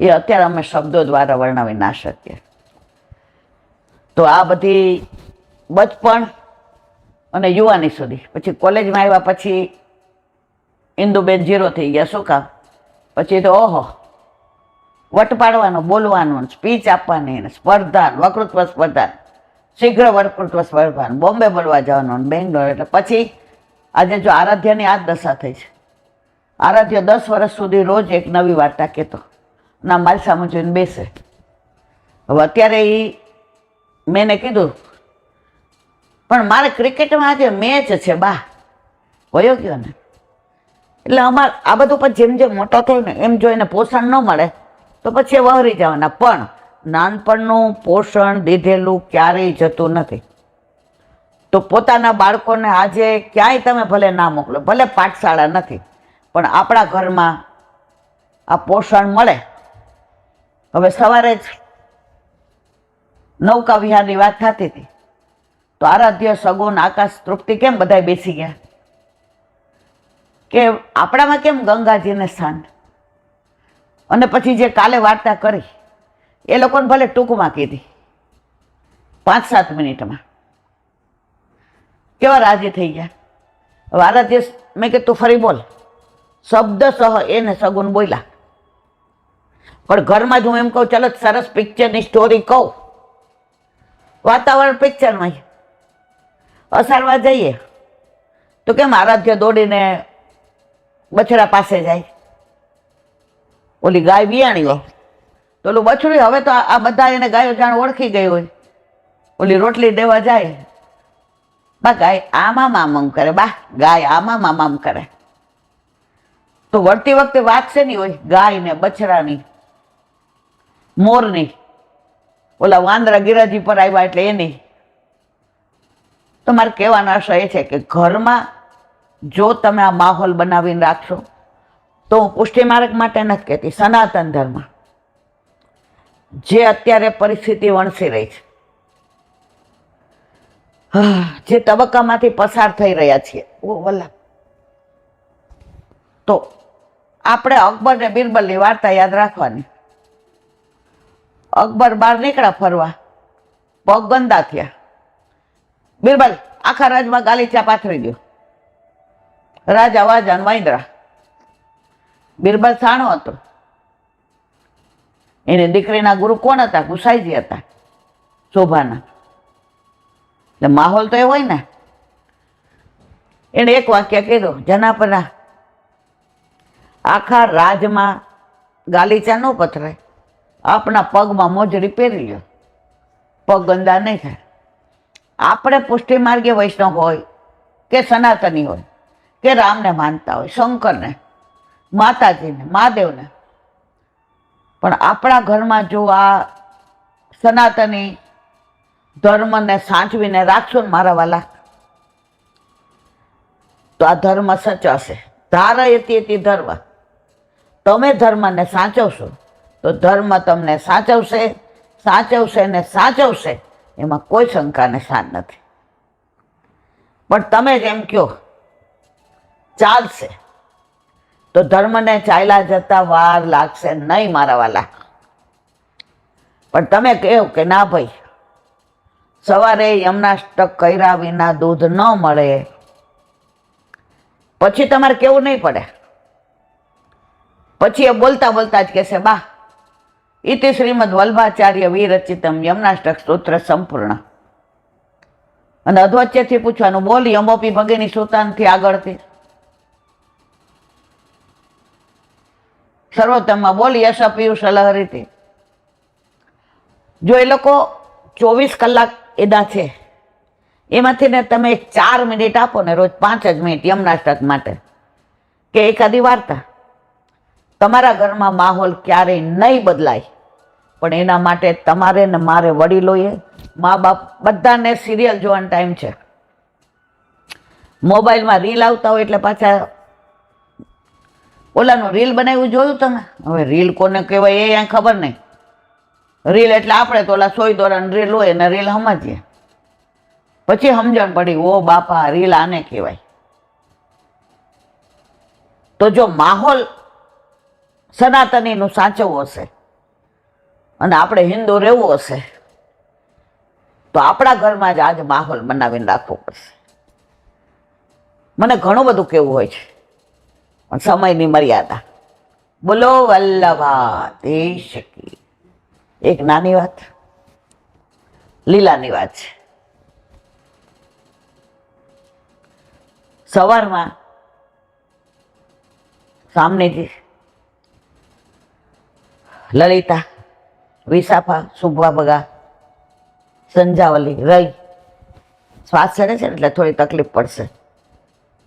એ અત્યારે અમે શબ્દો દ્વારા વર્ણવી ના શકીએ. તો આ બધી બચપણ અને યુવાની સુધી. પછી કોલેજમાં આવ્યા પછી ઇન્દુબેન 0 થઈ ગયા. શું કામ? પછી તો ઓહો, વટ પાડવાનો, બોલવાનું, સ્પીચ આપવાની, સ્પર્ધા, વક્તૃત્વ સ્પર્ધા, શીઘ્ર વક્તૃત્વ સ્પર્ધા, બોમ્બે બોલવા જવાનું, બેંગ્લોર. એટલે પછી આજે જો આરાધ્યાની આ જ દશા થઈ છે. આરાધ્ય 10 વર્ષ સુધી રોજ એક નવી વાર્તા કહેતો, ના મારી સામે જોઈને બેસે. હવે અત્યારે એ મેં કીધું પણ મારે ક્રિકેટમાં આજે મેચ છે બા, વયો ગયો ને. એટલે અમારે આ બધું પછી જેમ જેમ મોટો થયો ને એમ જોઈને પોષણ ન મળે તો પછી એ વહરી જવાના. પણ નાનપણનું પોષણ દીધેલું ક્યારેય જતું નથી. તો પોતાના બાળકોને આજે ક્યાંય તમે ભલે ના મોકલો, ભલે પાઠશાળા નથી, પણ આપણા ઘરમાં આ પોષણ મળે. હવે સવારે જ નૌકા વિહારની વાત થતી હતી તો આરાધ્ય, સગુન, આકાશ, તૃપ્તિ કેમ બધા બેસી ગયા કે આપણામાં કેમ ગંગાજીને સ્થાન. અને પછી જે કાલે વાર્તા કરી એ લોકોને ભલે ટૂંકમાં કીધી, 5-7 મિનિટમાં, કેવા રાજી થઈ ગયા. હવે આરાધ્ય મેં કીધું તું ફરી બોલ, શબ્દસહ એને સગુન બોલ્યા. પણ ઘરમાં જ હું એમ કહું ચાલો સરસ પિક્ચરની સ્ટોરી કહું, વાતાવરણ પિક્ચરમાં અસારવા જઈએ તો કેમ આરાધ્ય દોડીને બછડા પાસે જાય. ઓલી ગાય વિયાણી હોય તો ઓલું બછડું, હવે તો આ બધા એને ગાયો જાણ ઓળખી ગઈ હોય. ઓલી રોટલી દેવા જાય, બા ગાય આમાં મામ કરે, બા ગાય આમાં મામ કરે. તો વળતી વખતે વાત છે નહીં હોય, ગાય ને બછડાની, મોરની, ઓલા વાંદરા ગિરાજી પર આવ્યા એટલે એની. તો મારે કહેવાનો આશય એ છે કે ઘરમાં જો તમે આ માહોલ બનાવીને રાખશો તો હું પુષ્ટિ માર્ગ માટે નથી કહેતી, સનાતન ધર્મ જે અત્યારે પરિસ્થિતિ વણસી રહી છે, જે તબક્કામાંથી પસાર થઈ રહ્યા છીએ, તો આપણે અકબર ને બિરબલની વાર્તા યાદ રાખવાની. અકબર બહાર નીકળ્યા ફરવા, પગ ગંદા થયા. બિરબલ આખા રાજમાં ગાલીચા પાથરી દો. રાજા વાજા વાંદરા. બિરબલ સાણો હતો. એની દીકરીના ગુરુ કોણ હતા? ગુસાઈજી હતા, શોભાના. એટલે માહોલ તો એ હોય ને. એને એક વાક્ય કીધું, જનાપના આખા રાજમાં ગાલીચા ન પથરાય, આપણા પગમાં મોજડી પહેરી લ્યો, પગ ગંદા નહીં થાય. આપણે પુષ્ટિ માર્ગે વૈષ્ણવ હોય કે સનાતની હોય કે રામને માનતા હોય, શંકરને, માતાજીને, મહાદેવને, પણ આપણા ઘરમાં જો આ સનાતની ધર્મને સાચવીને રાખશો ને મારા વાલા, તો આ ધર્મ સચાશે. ધારયતિ ધર્મ. તમે ધર્મને સાચવશો તો ધર્મ તમને સાચવશે, સાચવશે ને સાચવશે, એમાં કોઈ શંકાને સ્થાન નથી. પણ તમે જેમ કહો ચાલશે, તો ધર્મને ચાલ્યા જતા વાર લાગશે નહીં મારા વાલા. પણ તમે કહો કે ના ભાઈ, સવારે યમનાષ્ટક કર્યા વિના દૂધ ન મળે, પછી તમારે કેવું નહીં પડે. પછી એ બોલતા બોલતા જ કહેશે, બા ઇતિ શ્રીમદ વલ્ભાચાર્ય વિરચિતમ યમનાષ્ટક સ્તોત્ર સંપૂર્ણ. અને અધવચ્ચેથી પૂછવાનું, બોલ યમોપી ભગીની સુતાનથી આગળથી સર્વોત્તમમાં બોલ યશ પિયુષ લહરીથી. જો એ લોકો 24 કલાક એદા છે, એમાંથી ને તમે 4 મિનિટ આપો ને રોજ 5 જ મિનિટ યમનાષ્ટક માટે કે એકાદી વાર્તા, તમારા ઘરમાં માહોલ ક્યારેય નહીં બદલાય. પણ એના માટે તમારે ને મારે વડીલોએ, મા બાપ બધાને સિરિયલ જોવાનો ટાઈમ છે. મોબાઈલમાં રીલ આવતા હોય એટલે પાછા ઓલાનું રીલ બનાવ્યું જોયું તમે? હવે રીલ કોને કહેવાય એ ખબર નહીં. રીલ એટલે આપણે તો ઓલા સોય દોરાની રીલ હોય ને રીલ સમજીએ, પછી સમજણ પડી ઓ બાપા રીલ આને કહેવાય. તો જો માહોલ સનાતનીનું સાચવવું હશે અને આપણે હિન્દુ રહેવું હશે, તો આપણા ઘરમાં જ આજ માહોલ બનાવીને રાખવો પડશે. મને ઘણું બધું કહેવું હોય છે, પણ સમયની મર્યાદા. બોલો વલ્લભા દેશ કી. એક નાની વાત, લીલાની વાત છે. સવારમાં સામનેજી લલિતા, વિશાખા, શુભા બગા, સંજાવલી રહી, શ્વાસ ચડે છે એટલે થોડી તકલીફ પડશે.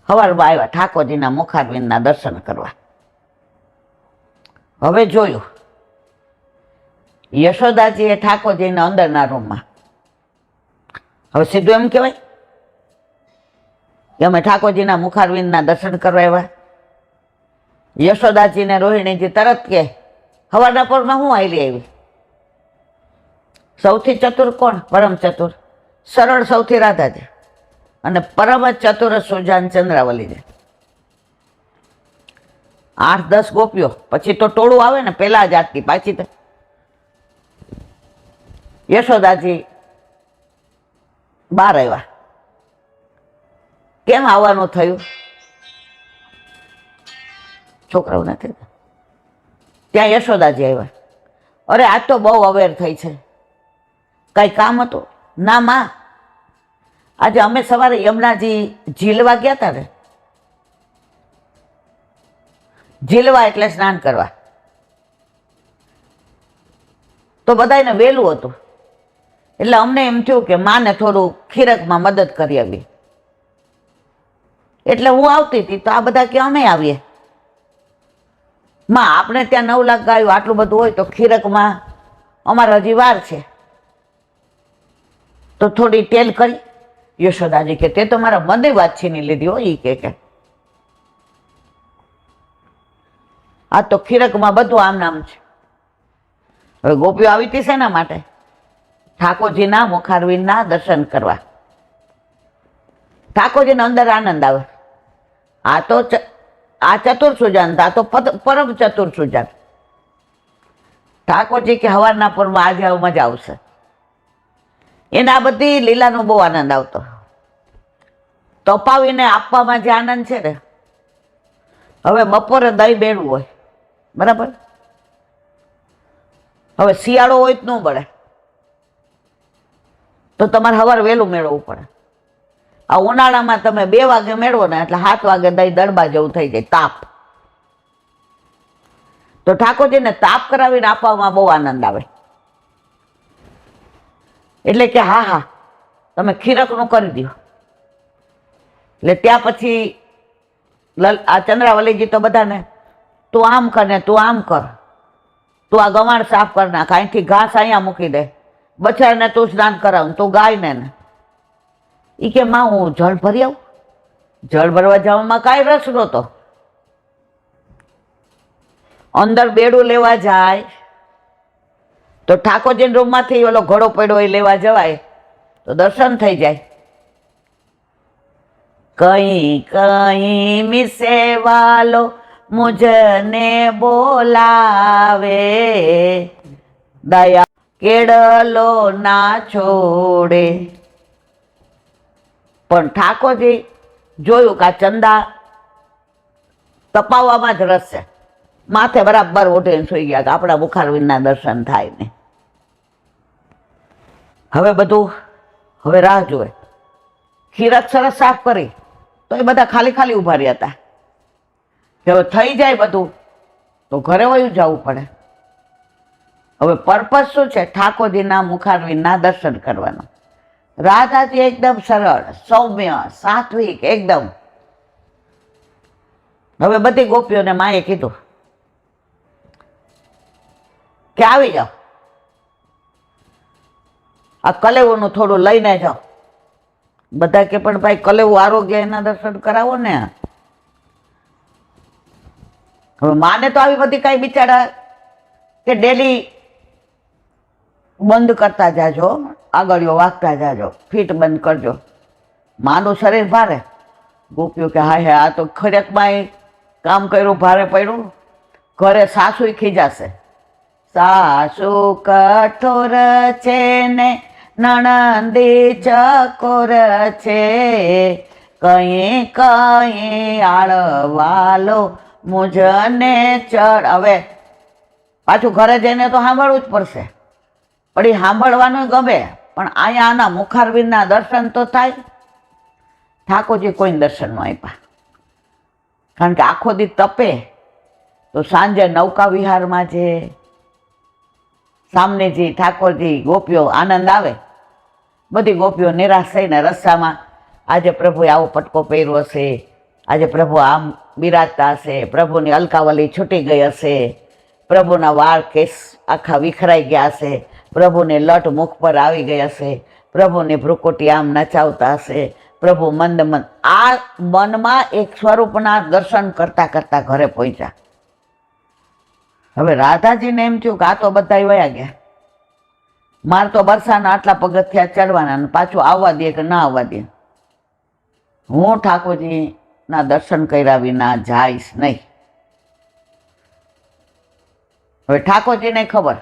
સવારમાં આવ્યા ઠાકોરજીના મુખારવિંદના દર્શન કરવા. હવે જોયું યશોદાજીએ ઠાકોરજીને અંદરના રૂમમાં. હવે સીધું એમ કહેવાય કે અમે ઠાકોરજીના મુખારવિંદના દર્શન કરવા આવ્યા. યશોદાજીને રોહિણીજી તરત કે સવારના પોરમાં હું આવેલી આવી. સૌથી ચતુર કોણ? પરમ ચતુર, સરળ સૌથી રાધાજી, અને પરમ ચતુર સુજાન ચંદ્રાવલી. 8-10 ગોપીઓ, પછી તો ટોળું આવે ને, પેલા જ આટલી પાછી તો યશોદાજી બહાર આવ્યા. કેમ આવવાનું થયું? છોકરાઓ નથી ત્યાં. યશોદાજી આવ્યા. અરે આજ તો બહુ અવેર થઈ છે, કઈ કામ હતું? ના માં, આજે અમે સવારે યમુનાજી ઝીલવા ગયા હતા ને. ઝીલવા એટલે સ્નાન કરવા. તો બધાને વહેલું હતું એટલે અમને એમ થયું કે માને થોડું ખીરકમાં મદદ કરી આવી. એટલે હું આવતી હતી તો આ બધા કે અમે આવીએ. માં આપણે ત્યાં 9 લાખ ગાયો આટલું બધું હોય તો ખીરકમાં અમારે હજી વાર છે, તો થોડી તેલ કરી. યશોદાજી કે તે તો મારા મને વાત છીની લીધી હોય. એ કે આ તો ખીરકમાં બધું આમ નામ છે. હવે ગોપીઓ આવી હતી શેના માટે? ઠાકોરજીના મુખારવિંદના દર્શન કરવા. ઠાકોરજીને અંદર આનંદ આવે. આ ચતુર સુજાન, આ તો પરમ ચતુર સુજાન. ઠાકોરજી કે હવારના પરમાં આજે મજા આવશે. એને આ બધી લીલાનો બહુ આનંદ આવતો. તપાવીને આપવામાં જે આનંદ છે ને, હવે બપોરે દહીં બેડવું હોય, બરાબર, હવે શિયાળો હોય તો ન બળે, તો તમારે સવારે વહેલું મેળવવું પડે. આ ઉનાળામાં તમે 2 વાગે મેળવો ને એટલે 7 વાગે દહીં દડબા જેવું થઈ જાય, તાપ. તો ઠાકોરજીને તાપ કરાવીને આપવામાં બહુ આનંદ આવે. એટલે કે હા હા તમે ખીરકનું કરી દો. એટલે ત્યાં પછી આ ચંદ્રાવલીજી તો બધાને તું આમ કર ને તું આમ કર, તું આ ગવાણ સાફ કર નાખ, અહીંથી ઘાસ અહીંયા મૂકી દે, બચ્ચાને તું સ્નાન કરાવ, તું ગાયને ને. એ કે માં હું જળ ભરી આવું? જળ ભરવા જવામાં કાંઈ રસ નહોતો. અંદર બેડું લેવા જાય તો ઠાકોરજીના રૂમમાંથી ઓલો ઘોડો પડ્યો એ લેવા જવાય તો દર્શન થઈ જાય. કहीं कहीं मिसे वालो मुझने बोलावे, दया केड़लो ना छोड़े. પણ ઠાકોરજી જોયું કે આ ચંદા તપાવવામાં જ રસ છે, માથે બરાબર ઉઠીને સુઈ ગયા કે આપણા મુખારવિંદના દર્શન થાય ને. હવે બધું હવે રાહ જોવે. ખીરક સરસ સાફ કરી તો એ બધા ખાલી ખાલી ઉભા રહ્યા હતા કે હવે થઈ જાય બધું તો ઘરે વયું જવું પડે. હવે પર્પઝ શું છે? ઠાકોરજીના મુખારવિંદના દર્શન કરવાનો. રાધાજી એકદમ સરળ, સૌમ્ય, સાત્વિક એકદમ. હવે બધી ગોપીઓને માએ કીધું કે આવી જાઓ, આ કલેવોનું થોડું લઈને જાઓ. બધા કે પણ ભાઈ કલેવું આરોગ્ય એના દર્શન કરાવો ને. હવે માને તો આવી બધી કઈ બિચારા કે ડેલી બંધ કરતા જાજો, આગળીઓ વાગતા જાજો, ફીટ બંધ કરજો. માનું શરીર ભારે. ગોપીઓ કે હા હે આ તો ખરેખમાં કામ કર્યું, ભારે પડ્યું. ઘરે સાસુ ખીજાશે, સાસુ કઠોર છે ને નણંદી ચકોર છે, કઈ કઈ આળવાલો મુજને ચડ. હવે પાછું ઘરે જઈને તો સાંભળવું જ પડશે. પણ એ સાંભળવાનું ગમે, પણ અહીંયા આના મુખારવિંદના દર્શન તો થાય. ઠાકોરજી કોઈ દર્શન ન આપ્યા, કારણ કે આખો દી તપે તો સાંજે નૌકા વિહારમાં જે સામનેજી ઠાકોરજી ગોપીઓ આનંદ આવે. બધી ગોપીઓ નિરાશ થઈને રસ્તામાં આજે પ્રભુએ આવો પટકો પહેર્યો હશે, આજે પ્રભુ આમ બિરાજતા હશે, પ્રભુની અલકાવલી છૂટી ગઈ હશે, પ્રભુના વાળ કેસ આખા વિખરાઈ ગયા હશે, પ્રભુને લટ મુખ પર આવી ગઈ હશે, પ્રભુની ભ્રુકુટી આમ નચાવતા હશે, પ્રભુ મંદ મંદ. આ મનમાં એક સ્વરૂપના દર્શન કરતા કરતા ઘરે પહોંચ્યા. હવે રાધાજીને એમ થયું કે આ તો બધા વયા ગયા, મારે તો બરસાના આટલા પગથિયા ચડવાના અને પાછું આવવા દે કે ના આવવા દે. હું ઠાકોરજીના દર્શન કર્યા વિના જઈશ નહીં. હવે ઠાકોરજીને ખબર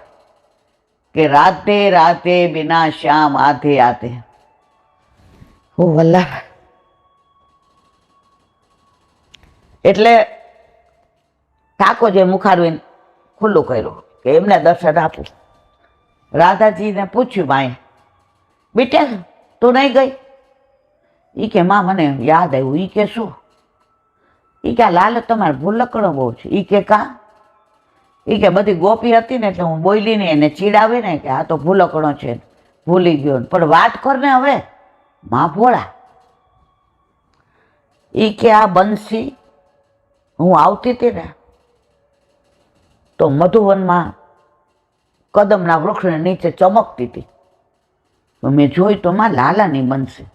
કે રાધે રાધે બિના શ્યામ આધે આધે. ઓ વલ્લભ. એટલે ઠાકોરજીએ મુખારવિંદ ખુલ્લું કર્યું કે એમને દર્શન આપું. રાધાજીને પૂછ્યું માએ, બેટા તું નહીં ગઈ? એ કે માં મને યાદ આવ્યું. એ કે શું? એ કે આ લાલ તમારે ભૂલકડો બહુ છે. એ કે કા? એ કે બધી ગોપી હતી ને એટલે હું બોલી ને એને ચીડાવી ને કે આ તો ભૂલકડો છે, ભૂલી ગયો. પણ વાત કર ને હવે માં ભોળા. એ કે આ બંસી હું આવતી હતી ને તો મધુવનમાં કદમના વૃક્ષને નીચે ચમકતી હતી, મેં જોઈ તો માં લાલાની બંસી.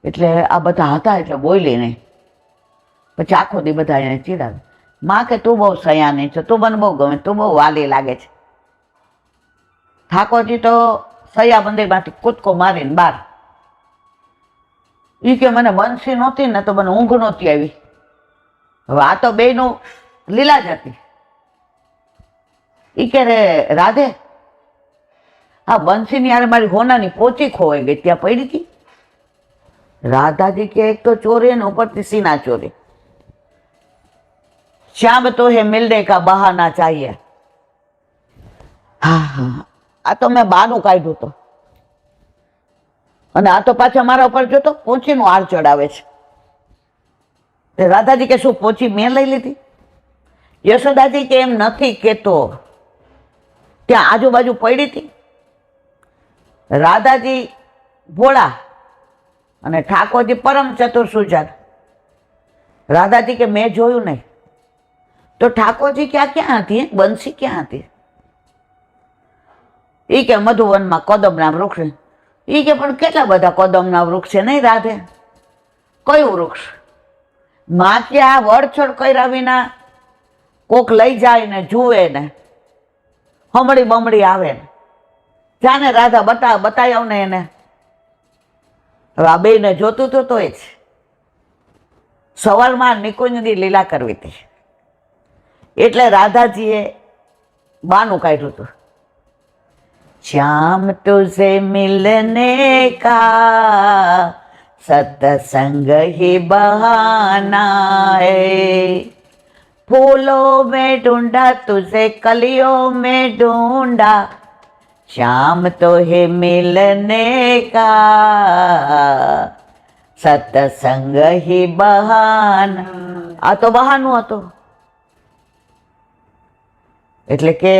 એટલે આ બધા હતા એટલે બોલી નહીં. પછી આખો દી બધા એને ચીડાવે. માં કે તું બહુ સયાની છે, તું મને બહુ ગમે, તું બહુ વાલી લાગે છે. ઠાકોરજી તો સયા મંદિરમાંથી કૂદકો મારીને બહાર. એ કે મને બંસી નહોતી ને તો મને ઊંઘ નહોતી આવી. હવે આ તો બેયનું લીલા જ હતી. એ કે રે રાધે, આ બંસીની યાર મારી હોનાની પોચી ખોવાઈ ગઈ, ત્યાં પડી હતી. રાધાજી કે એક તો ચોરી ને ઉપરથી સીના ચોરી. શ્યામ તો હે મિલને કા બહાના ચાહીએ. હા હા, આ તો મેં બાનું કાઢ્યું તો, અને આ તો પાછા મારા ઉપર જોતો પોચીનું હાર ચડાવે છે. રાધાજી કે શું પોચી મેં લઈ લીધી? યશોદાજી કે એમ નથી કેતો, ત્યાં આજુબાજુ પડી હતી. રાધાજી ભોળા અને ઠાકોરજી પરમ ચતુર સુજાન. રાધાજી કે મેં જોયું નહીં. તો ઠાકોરજી ક્યાં હતી? બંસી ક્યાં હતી? એ કે મધુવનમાં કદમના વૃક્ષ. એ કે પણ કેટલા બધા કદમના વૃક્ષ છે નહીં રાધે? કયું વૃક્ષ? માં કે આ વડછોડ કર્યા વિના કોક લઈ જાય ને જુએ ને હમણી બમડી આવે ને, જાને રાધા બતાવી આવ ને એને. હવે આ બેને જોતું હતું તો જ સવારમાં નિકુંજની લીલા કરવી હતી, એટલે રાધાજીએ બાનું કાઢ્યું હતું. શ્યામ તુઝે મિલને કા सत्संग ही बहाना है, फूलों में ढूंढा तुझे कलियों में ढूंढा, शाम तो है मिलने का सत्संग ही बहाना. આ તો બહાનું હતું. એટલે કે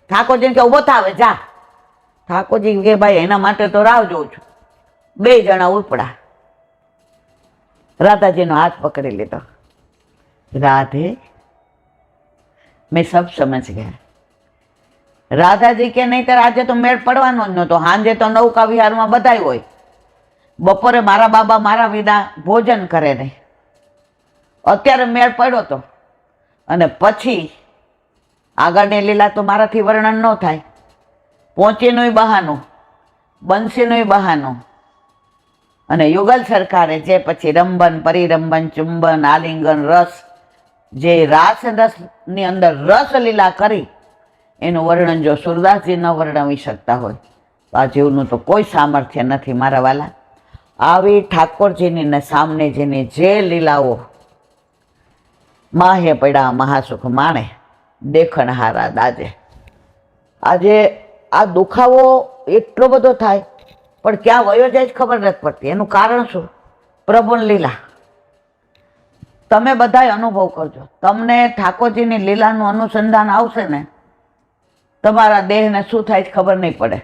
ઠાકોરજી કે ઉભો થાવે જા. ઠાકોરજી કે ભાઈ એના માટે તો રાહ જોઉં છું. બે જણા ઉપડા. રાધાજીનો હાથ પકડી લીધો. રાધે, મેં સબ સમજ ગયા. રાધાજી કે નહીં ત્યારે આજે તો મેળ પડવાનો જ નહોતો. સાંજે તો નૌકા વિહારમાં બધાય હોય. બપોરે મારા બાબા મારા વિના ભોજન કરે નહીં. અત્યારે મેળ પડ્યો તો, અને પછી આગળની લીલા તો મારાથી વર્ણન ન થાય. પહોંચીનું બહાનું, બંસીનું બહાનું, અને યુગલ સરકારે જે પછી રંબન, પરિરંબન, ચુંબન, આલિંગન, રસ, જે રાસ રસની અંદર રસ લીલા કરી એનું વર્ણન જો સુરદાસજી ન વર્ણવી શકતા હોય તો આ જીવનું તો કોઈ સામર્થ્ય નથી મારા વાલા. આવી ઠાકોરજીની ને સામને જેની જે લીલાઓ માહે પડ્યા મહાસુખ માણે દેખણહારા દાજે. આજે આ દુખાવો એટલો બધો થાય પણ ક્યાં વયો જાય ખબર નથી પડતી. એનું કારણ શું? પ્રભુની લીલા. તમે બધાય અનુભવ કરજો. તમને ઠાકોરજીની લીલાનું અનુસંધાન આવશે ને, તમારા દેહને શું થાય ખબર નહીં પડે.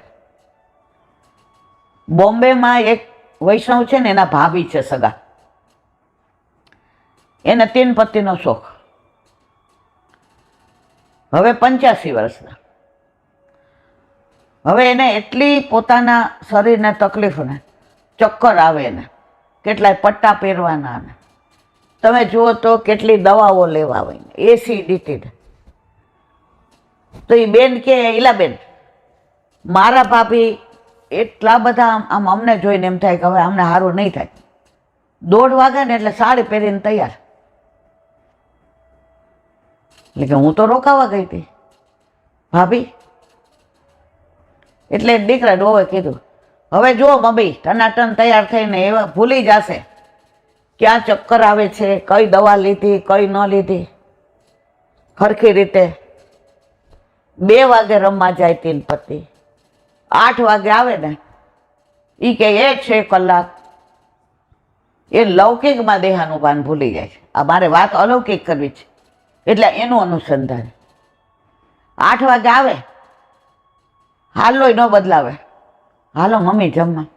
બોમ્બેમાં એક વૈષ્ણવ છે ને, એના ભાભી છે સગા. એને 3 પતિનો શોખ. હવે 85 વર્ષના. હવે એને એટલી પોતાના શરીરને તકલીફ ને, ચક્કર આવે ને, કેટલાય પટ્ટા પહેરવાના ને, તમે જુઓ તો કેટલી દવાઓ લેવા આવે ને, એસિડિટી. તો એ બેન કે ઈલા બેન, મારા ભાભી એટલા બધા આમ અમને જોઈને એમ થાય કે હવે અમને સારું નહીં થાય. 1:30 વાગે ને એટલે સાડી પહેરીને તૈયાર. એટલે કે હું તો રોકાવા ગઈ હતી ભાભી. એટલે દીકરા ડોવે કીધું, હવે જુઓ મમ્મી ટનાટન તૈયાર થઈને એવા ભૂલી જશે ક્યાં ચક્કર આવે છે, કઈ દવા લીધી, કઈ ન લીધી. ખરખી રીતે 2 વાગે રમવા જાય 3 પતિ, 8 વાગે આવે ને એ કે 1 કલાક એ લૌકિકમાં દેહાનું ભાન ભૂલી જાય છે. આ મારે વાત અલૌકિક કરવી છે એટલે એનું અનુસંધાન. 8 વાગે આવે, હાલોય ન બદલાવે, હાલો મમ્મી જમવા.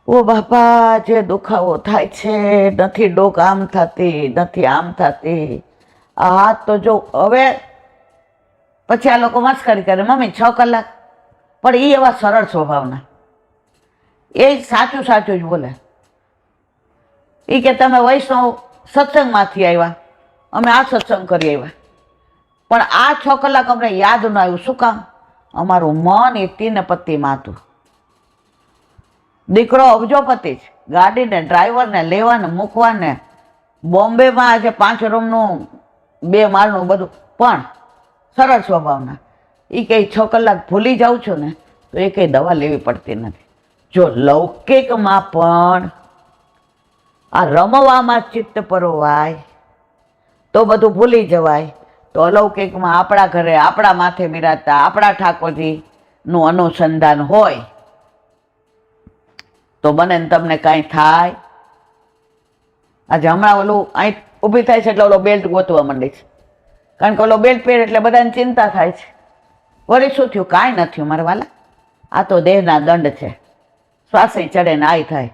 ઓ બાપા, જે દુખાવો થાય છે, નથી ડોક આમ થતી, નથી આમ થતી, આ હાથ તો જો. હવે પછી આ લોકો મસ્કરી કરે, મમ્મી 6 કલાક. પણ એ એવા સરળ સ્વભાવના, એ સાચું સાચું જ બોલે. એ કે તમે વૈષ્ણવ સત્સંગમાંથી આવ્યા, અમે આ સત્સંગ કરી આવ્યા, પણ આ 6 કલાક અમને યાદ ન આવ્યું. શું કામ? અમારું મન એ 3 પતિમાં હતું. દીકરો અબજોપતિ છે, ગાડીને ડ્રાઈવરને લેવાને મૂકવાને, બોમ્બેમાં આજે 5 રૂમનું 2 માળનું બધું, પણ સરળ સ્વભાવના. એ કંઈ 6 કલાક ભૂલી જાઉં છું ને તો એ કંઈ દવા લેવી પડતી નથી. જો લૌકિકમાં પણ આ રમવામાં ચિત્ત પરોવાય તો બધું ભૂલી જવાય. તો અલૌકિકમાં આપણા ઘરે આપણા માથે બિરાજતા આપણા ઠાકોરજીનું અનુસંધાન હોય તો બને ને તમને કાંઈ થાય. આજે હમણાં ઓલું અહીં ઊભી થાય છે એટલે ઓલો બેલ્ટ ગોતવા માંડી છે, કારણ કે ઓલો બેલ્ટ પહેરે એટલે બધાને ચિંતા થાય છે. વળી શું થયું? કાંઈ ન થયું મારા વાલા, આ તો દેહના દંડ છે. શ્વાસે ચડે ને આય થાય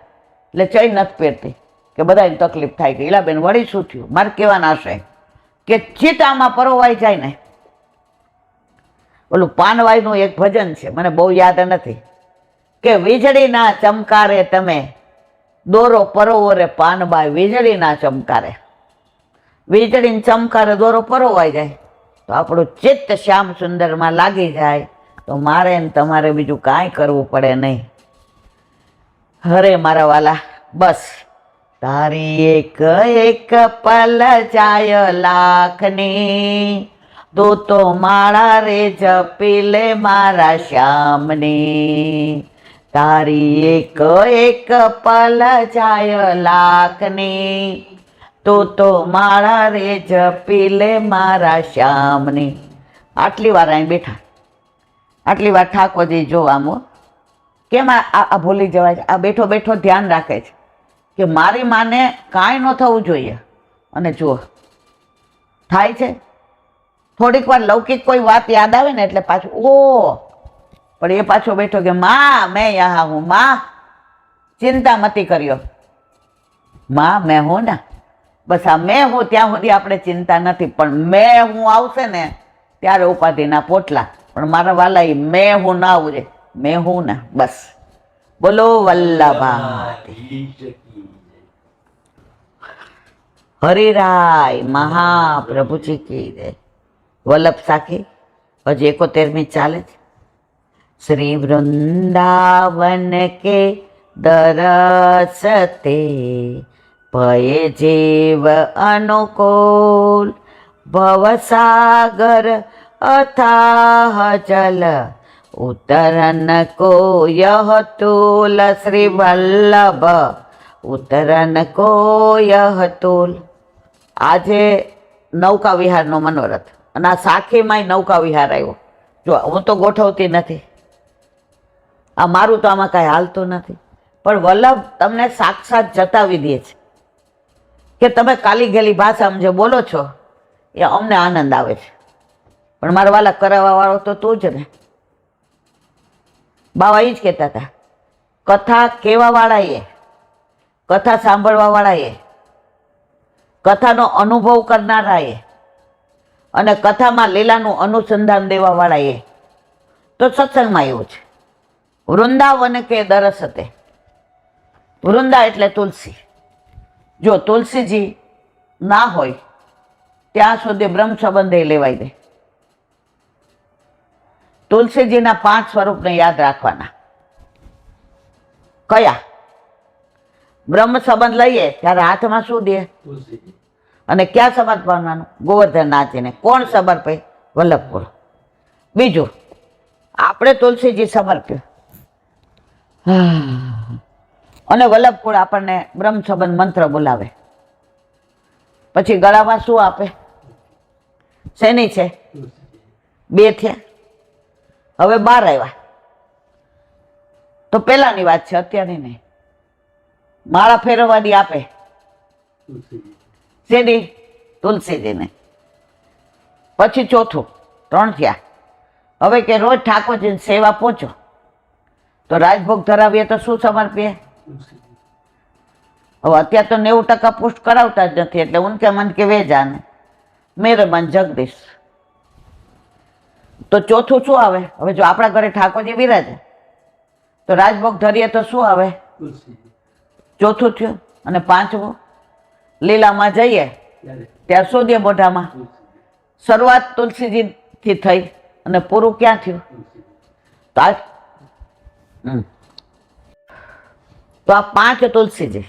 એટલે ચઈ નથી પહેરતી કે બધાને તકલીફ થાય કે ઈલાબેન વળી શું થયું? મારે કહેવાના હશે કે ચિત્ત આમાં પરોવાઈ જાય ને. ઓલું પાનવાઈનું એક ભજન છે, મને બહુ યાદ નથી, કે વીજળીના ચમકારે તમે દોરો પરોવો રે પાનબાઈ, વીજળીના ચમકારે. વીજળીને ચમકારે દોરો પરોવાઈ જાય તો આપણું ચિત્ત શ્યામ સુંદરમાં લાગી જાય તો મારે ને તમારે બીજું કાંઈ કરવું પડે નહીં. હરે મારા વાલા, બસ તારી એક એક પલ જાય લાખની, તું તો માળા રે જપી લે મારા શ્યામની. તારી એક એક પલ જાય લાખની, તું તો માળા રે જપી લે મારા શ્યામની. આટલી વાર અહીં બેઠા, આટલી વાર ઠાકોરજી જો આમ કેમ આ ભૂલી જવાય છે. આ બેઠો બેઠો ધ્યાન રાખે છે કે મારી માને કાંઈ ન થવું જોઈએ. અને જુઓ થાય છે. થોડીક વાર લૌકિક કોઈ વાત યાદ આવે ને એટલે પાછું પણ એ પાછો બેઠો કે માં મેં યહાં હું, માં ચિંતા મતી કર્યો, માં મેં હું ને. બસ આ મેં હું ત્યાં સુધી આપણે ચિંતા નથી, પણ મેં હું આવશે ને ત્યારે ઉપાધિના પોટલા. પણ મારા વાલા એ મેં હું ના આવજે, મેં હું ને બસ. બોલો વલ્લભા હરિરાય મહાપ્રભુજી કી જય. વલ્લભ સાખી હજી 71મી ચાલે છે. શ્રી વૃંદાવન કે દરસતે ભય જીવ અનુકૂળ, ભવસાગર અથાહ જલ ઉતરન કો યહ તુલ. શ્રી વલ્લભ ઉતરન કો યહ તુલ. આજે નૌકા વિહારનો મનોરથ અને આ સાખીમાંય નૌકા વિહાર આવ્યો. જો હું તો ગોઠવતી નથી, આ મારું તો આમાં કાંઈ હાલતું નથી, પણ વલ્લભ તમને સાક્ષાત જતાવી દે છે કે તમે કાલી ગેલી ભાષામાં જે બોલો છો એ અમને આનંદ આવે છે. પણ મારા વાલા કરાવવા વાળો તો તું જ ને. બાવા એ જ કહેતા હતા, કથા કહેવા વાળાએ, કથા સાંભળવા વાળાએ, કથાનો અનુભવ કરનારાએ અને કથામાં લીલાનું અનુસંધાન દેવા વાળાએ તો સત્સંગમાં એવું છે. વૃંદાવન કે દરસતે, વૃંદા એટલે તુલસી. જો તુલસીજી ના હોય ત્યાં સુધી બ્રહ્મ સંબંધે લેવાય દે. તુલસીજીના 5 સ્વરૂપને યાદ રાખવાના. કયા? બ્રહ્મ સંબંધ લઈએ ત્યારે હાથમાં શું દે? અને ક્યાં સમર્પવાનું? ગોવર્ધન નાથજીને. કોણ સમર્પે? વલ્લભપુર. બીજું આપણે તુલસીજી સમર્પ્યું અને વલ્લભપુર આપણને બ્રહ્મ સંબંધ મંત્ર બોલાવે. પછી ગળામાં શું આપે? શેની છે? 2 થયા, હવે 12 આવ્યા. તો પેલાની વાત છે, અત્યારની નહીં. માળા ફેરવવાની આપે શેની? તુલસીજીને. પછી ચોથું, 3 થયા. હવે કે રોજ ઠાકોરજીની સેવા પહોંચો તો રાજભોગ ધરાવીએ તો શું સમર્પીએ? હવે અત્યારે તો 90% પુષ્ટ કરાવતા જ નથી, એટલે ઉનકે મન કે વે જાને, મેરે મન જગદીશ. તો ચોથું શું આવે? હવે જો આપણા ઘરે ઠાકોરજી બિરાજે તો રાજભોગ ધરીએ તો શું આવે? ચોથું થયું. અને 5મું, લીલામાં જઈએ ત્યાં શું દે મોઢામાં? શરૂઆત તુલસીજીથી થઈ અને પૂરું ક્યાં થયું? તો આ 5 તુલસીજી,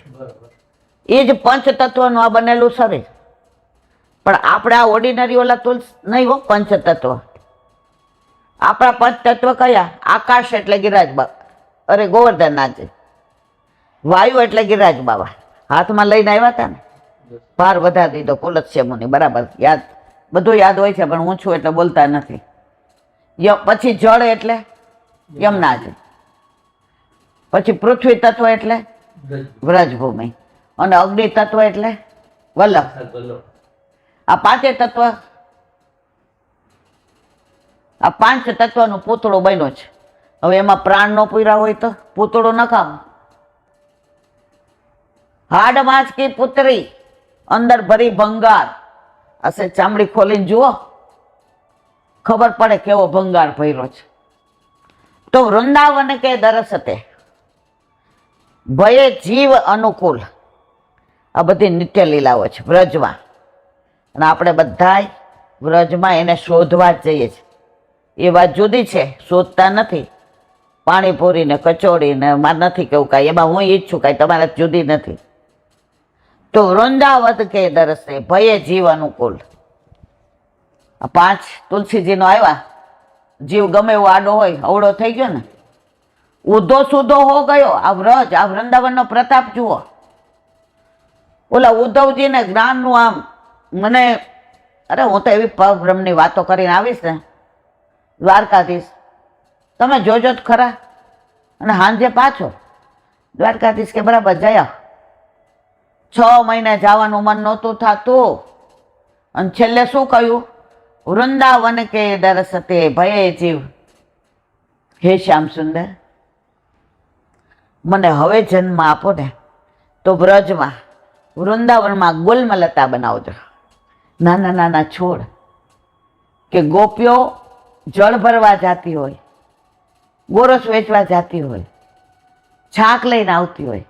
એ જ પંચતત્વનું આ બનેલું શરીર. પણ આપણે આ ઓર્ડિનરી ઓલા તુલસી નહીં હો, પંચતત્વ. આપણા પંચ તત્વ કયા? આકાશ એટલે ગિરિરાજ બાબા, અરે ગોવર્ધન નાથજી. વાયુ એટલે ગિરિરાજ બાબા, હાથમાં લઈને આવ્યા હતા ને, ભાર વધારી દીધો પુલત્સ્ય મુનિ. બરાબર યાદ, બધું યાદ હોય છે, પણ હું છું એટલે બોલતા નથી. પછી જળ એટલે યમુનાજી, પછી પૃથ્વી તત્વ એટલે વ્રજભૂમિ, અને અગ્નિ તત્વ એટલે વલ્લભ. આ પાંચે તત્વ, આ પાંચ તત્વનું પૂતળું બન્યું છે. હવે એમાં પ્રાણ નો પૂર્યા હોય તો પૂતળું નકામ. હાડ માંસ કી પુત્રી, અંદર ભરી ભંગાર. હશે ચામડી ખોલીને જુઓ, ખબર પડે કેવો ભંગાર ભર્યો છે. તો વૃંદાવન કે દરસતે ભયે જીવ અનુકૂળ. આ બધી નિત્ય લીલાઓ છે વ્રજમાં, અને આપણે બધાય વ્રજમાં એને શોધવા જ જઈએ છીએ. એ વાત જુદી છે, શોધતા નથી. પાણીપુરી ને કચોડી ને મારે નથી કેવું કાંઈ, એમાં હું ઈચ્છું કાંઈ તમારે જુદી નથી. તો વૃંદાવન કે દરસે ભયે જીવ અનુકૂળ. આ પાંચ તુલસીજીનો આવ્યા. જીવ ગમે એવો આડો હોય, અવળો થઈ ગયો ને, ઊધો સુધો હો ગયો. આ વ્રજ, આ વૃંદાવનનો પ્રતાપ જુઓ. ઓલા ઉદ્ધવજીને જ્ઞાનનું આમ, મને અરે હું તો એવી પરબ્રહ્મની વાતો કરીને આવીશ ને, દ્વારકાધીશ તમે જોજો જ ખરા. અને સાંજે પાછો દ્વારકાધીશ કે બરાબર જયા. 6 મહિને જવાનું મન નહોતું થતું, અને છેલ્લે શું કહ્યું? વૃંદાવન કે દરસતે ભયે જીવ. હે શ્યામ સુંદર, મને હવે જન્મ આપો ને તો વ્રજમાં વૃંદાવનમાં ગુલમલતા બનાવજો. નાના નાના છોડ, કે ગોપીઓ જળ ભરવા જાતી હોય, ગોરસ વેચવા જાતી હોય, છાક લઈને આવતી હોય,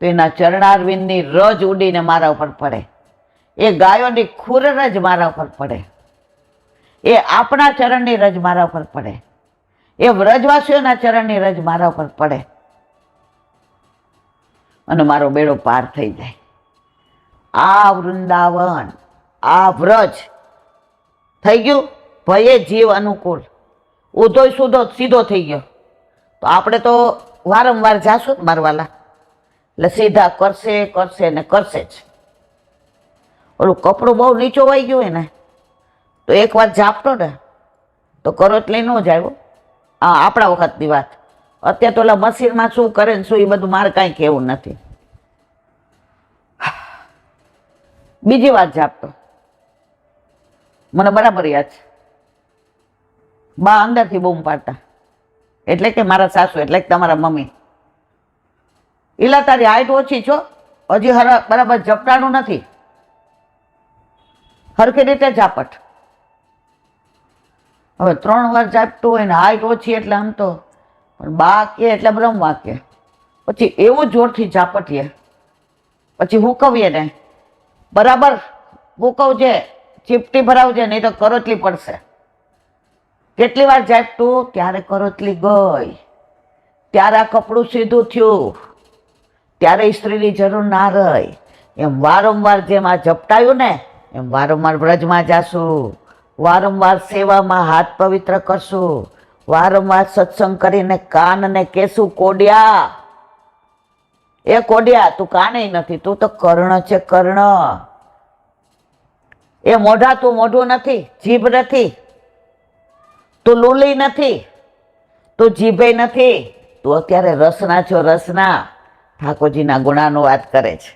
તો એના ચરણારવિંદની રજ ઉડીને મારા ઉપર પડે. એ ગાયોની ખુર રજ મારા ઉપર પડે. એ આપણા ચરણની રજ મારા ઉપર પડે. એ વ્રજવાસીઓના ચરણની રજ મારા ઉપર પડે, અને મારો બેડો પાર થઈ જાય. આ વૃંદાવન, આ વ્રજ થઈ ગયું ભયે જીવ અનુકૂળ. ઊધો સુધો સીધો થઈ ગયો. તો આપણે તો વારંવાર જાશું જ મારવાલા, એટલે સીધા કરશે કરશે ને કરશે જ. ઓલું કપડું બહુ નીચો વાઈ ગયું હોય ને, તો એકવાર ઝાપટો ને તો કરવતલી ન જ આવ્યો. આ આપણા વખતની વાત. અત્યારે તો ઓલા મશીનમાં શું કરે ને શું, એ બધું મારે કાંઈ કહેવું નથી. બીજી વાત ઝાપટો, મને બરાબર યાદ છે. બા અંદરથી બૂમ પાડતા, એટલે કે મારા સાસુ, એટલે કે તમારા મમ્મી, ઈલા તારી હાઈટ ઓછી છો, હજી બરાબર ઝપટાણું નથી, હરખી રીતે ઝાપટ. હવે 3 વાર ઝાપટું હોય ને હાઈટ ઓછી એટલે આમ તો, પણ બા કે એટલે બ્રહ્મ વાક્ય. પછી એવું જોરથી ઝાપટીએ, પછી હુકવીએ ને બરાબર હુકવજે, ચીપટી ભરાવજે, નહીં તો કરોતલી પડશે. કેટલી વાર ઝાપટું, ત્યારે કરોતલી ગઈ, ત્યારે આ કપડું સીધું થયું, ત્યારે સ્ત્રીની જરૂર ના રહી. એમ વારંવાર જેમ આ ઝપટાયું ને, એમ વારંવાર વ્રજમાં જાશું, વારંવાર સેવામાં હાથ પવિત્ર કરશું, વારંવાર સત્સંગ કરીને કાનને કહેશું, કોડિયા, એ કોડિયા તું કાને નથી, તું તો કર્ણ છે, કર્ણ. એ મોઢા તું મોઢું નથી, જીભ નથી, તું લૂલી નથી, તું જીભે નથી, તું અત્યારે રસના છો, રસના. ઠાકોરજીના ગુણાનો વાત કરે છે.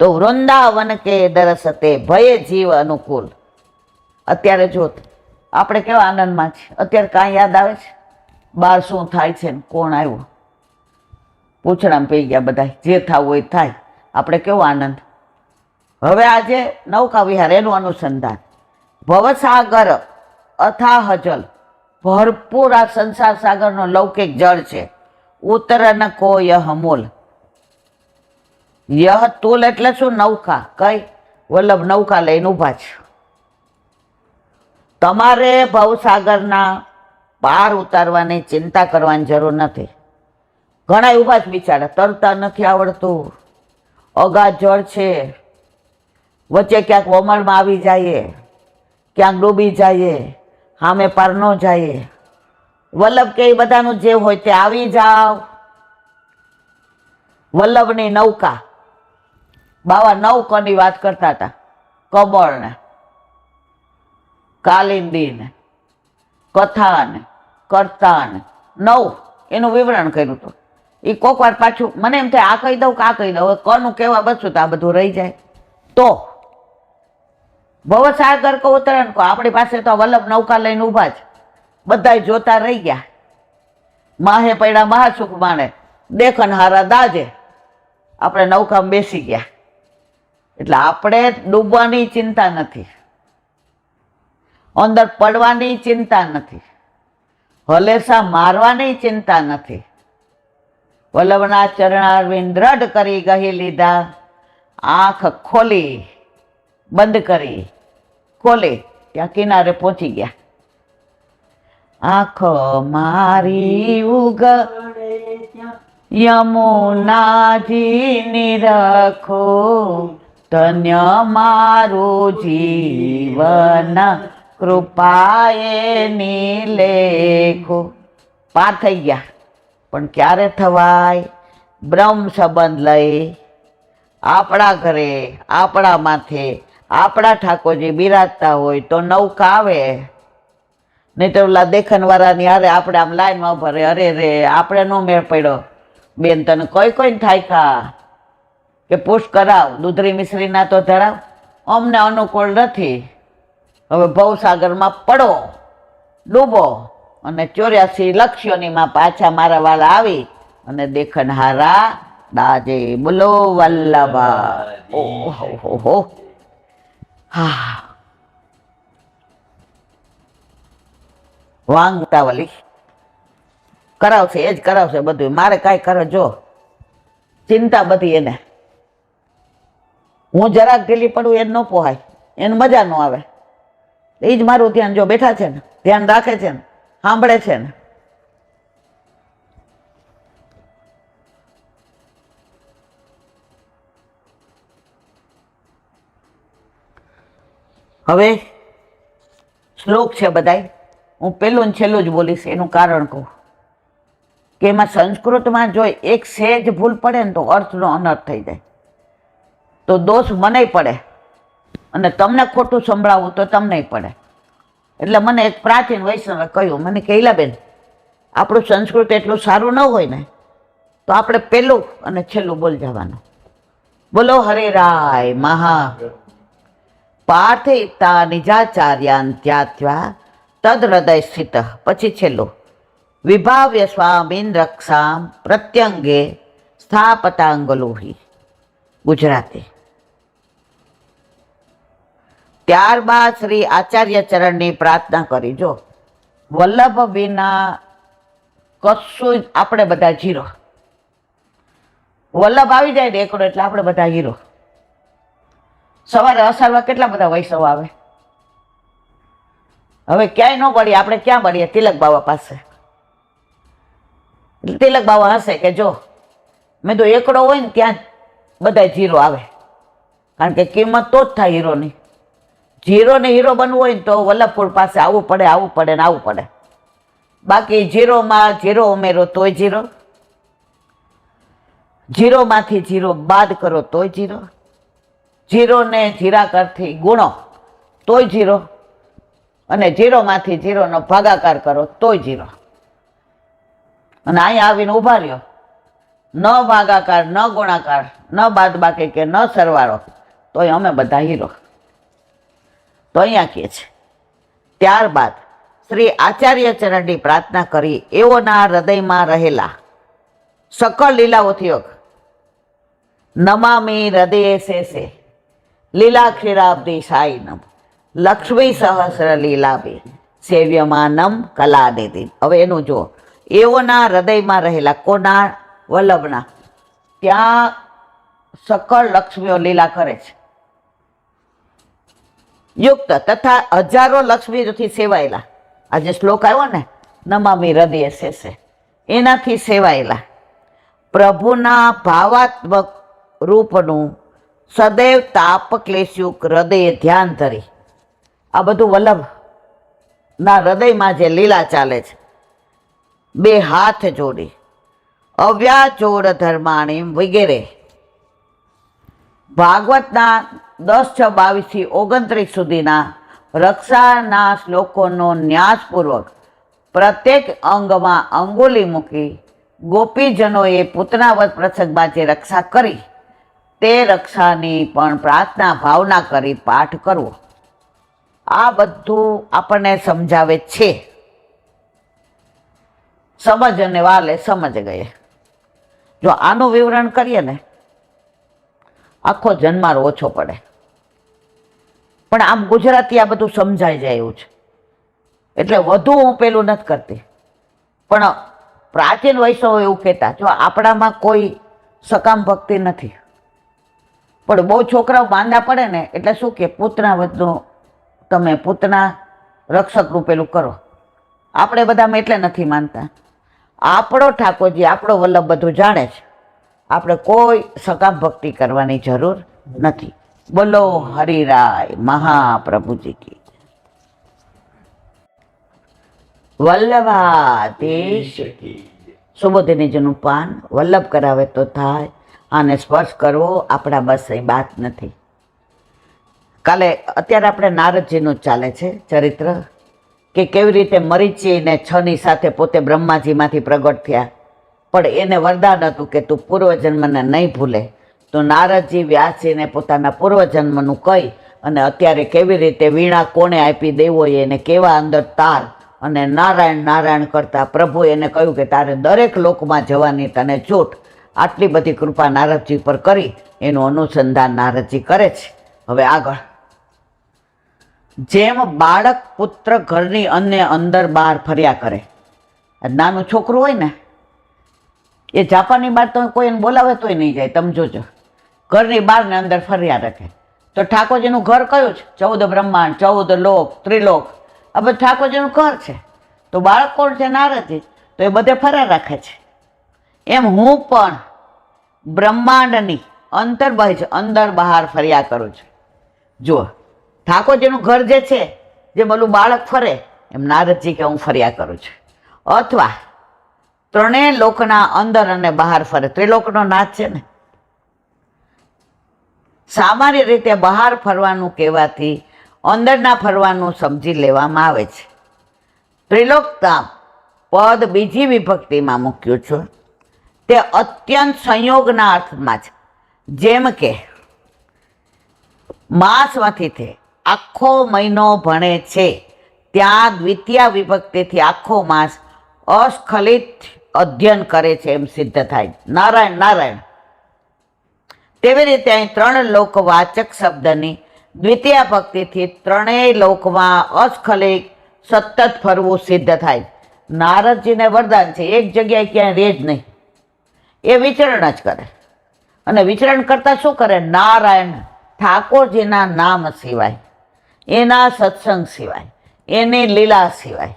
તો વૃંદાવન કે દરસતે ભયે જીવ અનુકૂળ. અત્યારે જો આપણે કેવા આનંદમાં છે. અત્યારે કાંઈ યાદ આવે છે? બહાર શું થાય છે ને કોણ આવ્યું, પૂછડામાં પી ગયા બધા, જે થવું હોય થાય. આપણે કેવો આનંદ. હવે આજે નૌકા વિહાર, એનું અનુસંધાન. ભવસાગર અથાહ જલ, ભરપૂર આ સંસાર સાગરનો લૌકિક જળ છે. ઉતર ન કો યહ મૂલ. યહ તુલ એટલે શું? નૌકા. કઈ? વલ્લભ નૌકા લઈને ઊભા છે. તમારે ભવસાગરના પાર ઉતારવાની ચિંતા કરવાની જરૂર નથી. ઘણા ઊભા જ બિચારા, તરતા નથી આવડતું, અગાધ જળ છે, વચ્ચે ક્યાંક વમળમાં આવી જાય, ક્યાંક ડૂબી જાય, સામે પાર ન જાય, વલ્લભ કે એ બધાનું જે હોય તે આવી જાવ. વલ્લભની નૌકા, બાવા 9 કની વાત કરતા હતા. કબળ ને કાલિંદી ને કથા ને કર્તા ને 9 એનું વિવરણ કર્યું હતું. એ કોક વાર પાછું મને એમ થાય આ કહી દઉં કે આ કહી દઉં, કોનું કહેવા બસું તો આ બધું રહી જાય. તો ભવસાગર કો ઉતરણ કો, આપણી પાસે તો વલ્લભ નૌકા લઈને ઊભા છે, બધા જોતા રહી ગયા. માહે પડ્યા મહાસુખ માણે, દેખન હારા દાજે, આપણે નૌકામાં બેસી ગયા. એટલે આપણે ડૂબવાની ચિંતા નથી, અંદર પડવાની ચિંતા નથી, હલેસા મારવાની ચિંતા નથી. વલ્લભના ચરણારવિંદ દ્રઢ કરી ગહી લીધા, આંખ ખોલી બંધ કરી ખોલી ત્યાં કિનારે પહોંચી ગયા. આંખ મારી ઉગડે યમુનાજી નિરખો, ધન્ય મારું જીવન કૃપાએ નિલેખો. પાર થઈ ગયા. પણ ક્યારે થવાય? બ્રહ્મ સંબંધ લઈ આપણા ઘરે, આપણા માથે, આપણા ઠાકોરજી બિરાજતા હોય તો નૌકા આવે. નહીં તો ઓલા દેખનવાળાની હારે આપણે આમ લાઈનમાં ઉભા રહે, અરે રે આપણે નો મેળ પડ્યો, બેન તને કોઈને થાય કા કે પુશ કરાવ, દૂધરી મિશ્રીના તો ધરાવ, અમને અનુકૂળ નથી. હવે ભવસાગરમાં પડો, ડૂબો, અને 84 લક્ષ્યોનીમાં પાછા મારા વાળા આવી અને દેખનહારા દાજે. બોલો વલ્લભા. ઓહો, હા, વાંગતાવલી કરાવશે, એ જ કરાવશે બધું. મારે કાંઈ કરે જો ચિંતા બધી એને. હું જરાક ઢીલી પડું એને ન પોહાય, એને મજા ન આવે. એ જ મારું ધ્યાન જો બેઠા છે ને, ધ્યાન રાખે છે ને, સાંભળે છે ને. હવે શ્લોક છે બધાય, હું પહેલું ને છેલ્લું જ બોલીશ. એનું કારણ કહું કે એમાં સંસ્કૃતમાં જો એક સહેજ ભૂલ પડે ને તો અર્થનો અનર્થ થઈ જાય. તો દોષ મને પડે અને તમને ખોટું સંભળાવવું તો તમને પડે. એટલે મને એક પ્રાચીન વૈષ્ણવે કહ્યું, મને કે ઈલાબેન, આપણું સંસ્કૃત એટલું સારું ન હોય ને તો આપણે પહેલું અને છેલ્લું બોલ જવાનું. બોલો હરે રાય મહા પાર્થિતા નિજાચાર્યાન ત્યાત્વા તદ હૃદય સ્થિત. પછી છેલ્લું વિભાવ્ય સ્વામીન રક્ષામ પ્રત્યંગે સ્થાપતાંગલોહી. ગુજરાતી. ત્યારબાદ શ્રી આચાર્ય ચરણની પ્રાર્થના કરી. જો વલ્લભ વિના કશું જ આપણે બધા જીરો. વલ્લભ આવી જાય ને એકડો એટલે આપણે બધા હીરો. સવારે અસારમાં કેટલા બધા વૈષ્ણવ આવે. હવે ક્યાંય ન મળીએ, આપણે ક્યાં મળીએ? તિલક બાવા પાસે. તિલક બાવા હશે કે જો મેં તો એકડો હોય ને ત્યાં બધા જીરો આવે, કારણ કે કિંમત તો જ થાય હીરોની. જીરોને હીરો બનવું હોય ને તો વલ્લભપુર પાસે આવવું પડે, આવવું પડે ને આવવું પડે. બાકી જીરોમાં જીરો ઉમેરો તોય જીરો, જીરોમાંથી જીરો બાદ કરો તોય જીરો, જીરોને જીરાકારથી ગુણો તોય જીરો, અને જીરોમાંથી જીરોનો ભાગાકાર કરો તોય જીરો. અને અહીંયા આવીને ઊભા રહ્યો, ન ભાગાકાર, ન ગુણાકાર, ન બાદબાકી કે ન સરવાળો, તોય અમે બધા હીરો. તો અહીંયા કહે છે ત્યારબાદ શ્રી આચાર્ય ચરણની પ્રાર્થના કરી એઓના હૃદયમાં રહેલા સકળ લીલાઓથી નમામી હૃદય શેષે લીલાક્ષીરાબ્દી સાઈનમ લક્ષ્મી સહસ્ર લીલાભી સેવ્યમાનમ કલાનિધિ. હવે એનું જો, એઓના હૃદયમાં રહેલા, કોના? વલ્લભના. ત્યાં સકળ લક્ષ્મીઓ લીલા કરે છે, યુક્ત તથા હજારો લક્ષ્મીઓથી સેવાયેલા. આ જે શ્લોક આવ્યો ને, નમામી હૃદય શેષે, એનાથી સેવાયેલા પ્રભુના ભાવાત્મક રૂપનું સદૈવ તાપ ક્લેશયુક હૃદય ધ્યાન ધરી. આ બધું વલ્લભના હૃદયમાં જે લીલા ચાલે છે બે હાથ જોડી અવ્યાચોર ધર્માણી વગેરે ભાગવતના 10:6-22 સુધીના રક્ષાના શ્લોકોનો ન્યાસપૂર્વક પ્રત્યેક અંગમાં અંગુલી મૂકી ગોપીજનોએ પૂતનાવત પ્રસંગમાં જે રક્ષા કરી તે રક્ષાની પણ પ્રાર્થના ભાવના કરી પાઠ કરવો. આ બધું આપણને સમજાવે છે. સમજ અને વાલે સમજ ગયે. જો આનું વિવરણ કરીએ ને આખો જન્મારો ઓછો પડે, પણ આમ ગુજરાતી આ બધું સમજાઈ જાય એવું છે. એટલે વધુ હું પેલું નથી કરતી, પણ પ્રાચીન વૈષ્ણવો એવું કહેતા, જો આપણામાં કોઈ સકામ ભક્તિ નથી, પણ બહુ છોકરાઓ માંદા પડે ને એટલે શું કે પૂતના વધુ તમે પૂતના રક્ષકનું પેલું કરો. આપણે બધામાં એટલે નથી માનતા. આપણો ઠાકોરજી આપણો વલ્લભ બધું જાણે છે, આપણે કોઈ સકામ ભક્તિ કરવાની જરૂર નથી. બોલો હરિરાય મહાપ્રભુજી કી. વલ્લભાધીશ સુબોધિનીજીનું પાન વલ્લભ કરાવે તો થાય, આને સ્પર્શ કરવો આપણા બસ એ વાત નથી. કાલે અત્યારે આપણે નારદજીનું ચાલે છે ચરિત્ર, કે કેવી રીતે મરીચીને છની સાથે પોતે બ્રહ્માજીમાંથી પ્રગટ થયા, પણ એને વરદાન હતું કે તું પૂર્વજન્મને નહીં ભૂલે. તો નારદજી વ્યાસજીને પોતાના પૂર્વજન્મનું કહી અને અત્યારે કેવી રીતે વીણા કોણે આપી દેવોએ એને કેવા અંદર તાર અને નારાયણ નારાયણ કરતા પ્રભુ એને કહ્યું કે તારે દરેક લોકમાં જવાની તને છૂટ. આટલી બધી કૃપા નારદજી પર કરી એનું અનુસંધાન નારદજી કરે છે. હવે આગળ, જેમ બાળક પુત્ર ઘરની અંદર બહાર ફર્યા કરે, નાનું છોકરું હોય ને એ જાપાની બહાર તો કોઈ એને બોલાવે તોય નહીં જાય. તમે જોજો, ઘરની બહાર ને અંદર ફર્યા રાખે. તો ઠાકોરજીનું ઘર કયું છે? 14 બ્રહ્માંડ, 14 લોક, ત્રિલોક, આ બધું ઠાકોરજીનું ઘર છે. તો બાળક કોણ છે? નારદજી. તો એ બધે ફર્યા રાખે છે. એમ હું પણ બ્રહ્માંડની અંદર બહાર ફર્યા કરું છું. જુઓ, ઠાકોરજીનું ઘર જે છે, જે બોલું બાળક ફરે, એમ નારદજી કે હું ફર્યા કરું છું. અથવા ત્રણેય લોકના અંદર અને બહાર ફરે. ત્રિલોકનો નાથ છે ને. સામાન્ય રીતે બહાર ફરવાનું કહેવાથી અંદરના ફરવાનું સમજી લેવામાં આવે છે. ત્રિલોકતા પદ બીજી વિભક્તિમાં મૂક્યું છે, તે અત્યંત સંયોગના અર્થમાં છે. જેમ કે માસમાંથી તે આખો મહિનો ભણે છે, ત્યાં દ્વિતીય વિભક્તિથી આખો માસ અસ્ખલિત અધ્યયન કરે છે એમ સિદ્ધ થાય. નારાયણ નારાયણ. તેવી રીતે અહીં 3 લોકવાચક શબ્દની દ્વિતીય ભક્તિથી ત્રણેય લોકમાં અસ્ખલિત સતત ફરવું સિદ્ધ થાય. નારદજીને વરદાન છે, એક જગ્યાએ ક્યાંય રહે જ નહીં, એ વિચરણ જ કરે. અને વિચરણ કરતા શું કરે? નારાયણ, ઠાકોરજીના નામ સિવાય, એના સત્સંગ સિવાય, એની લીલા સિવાય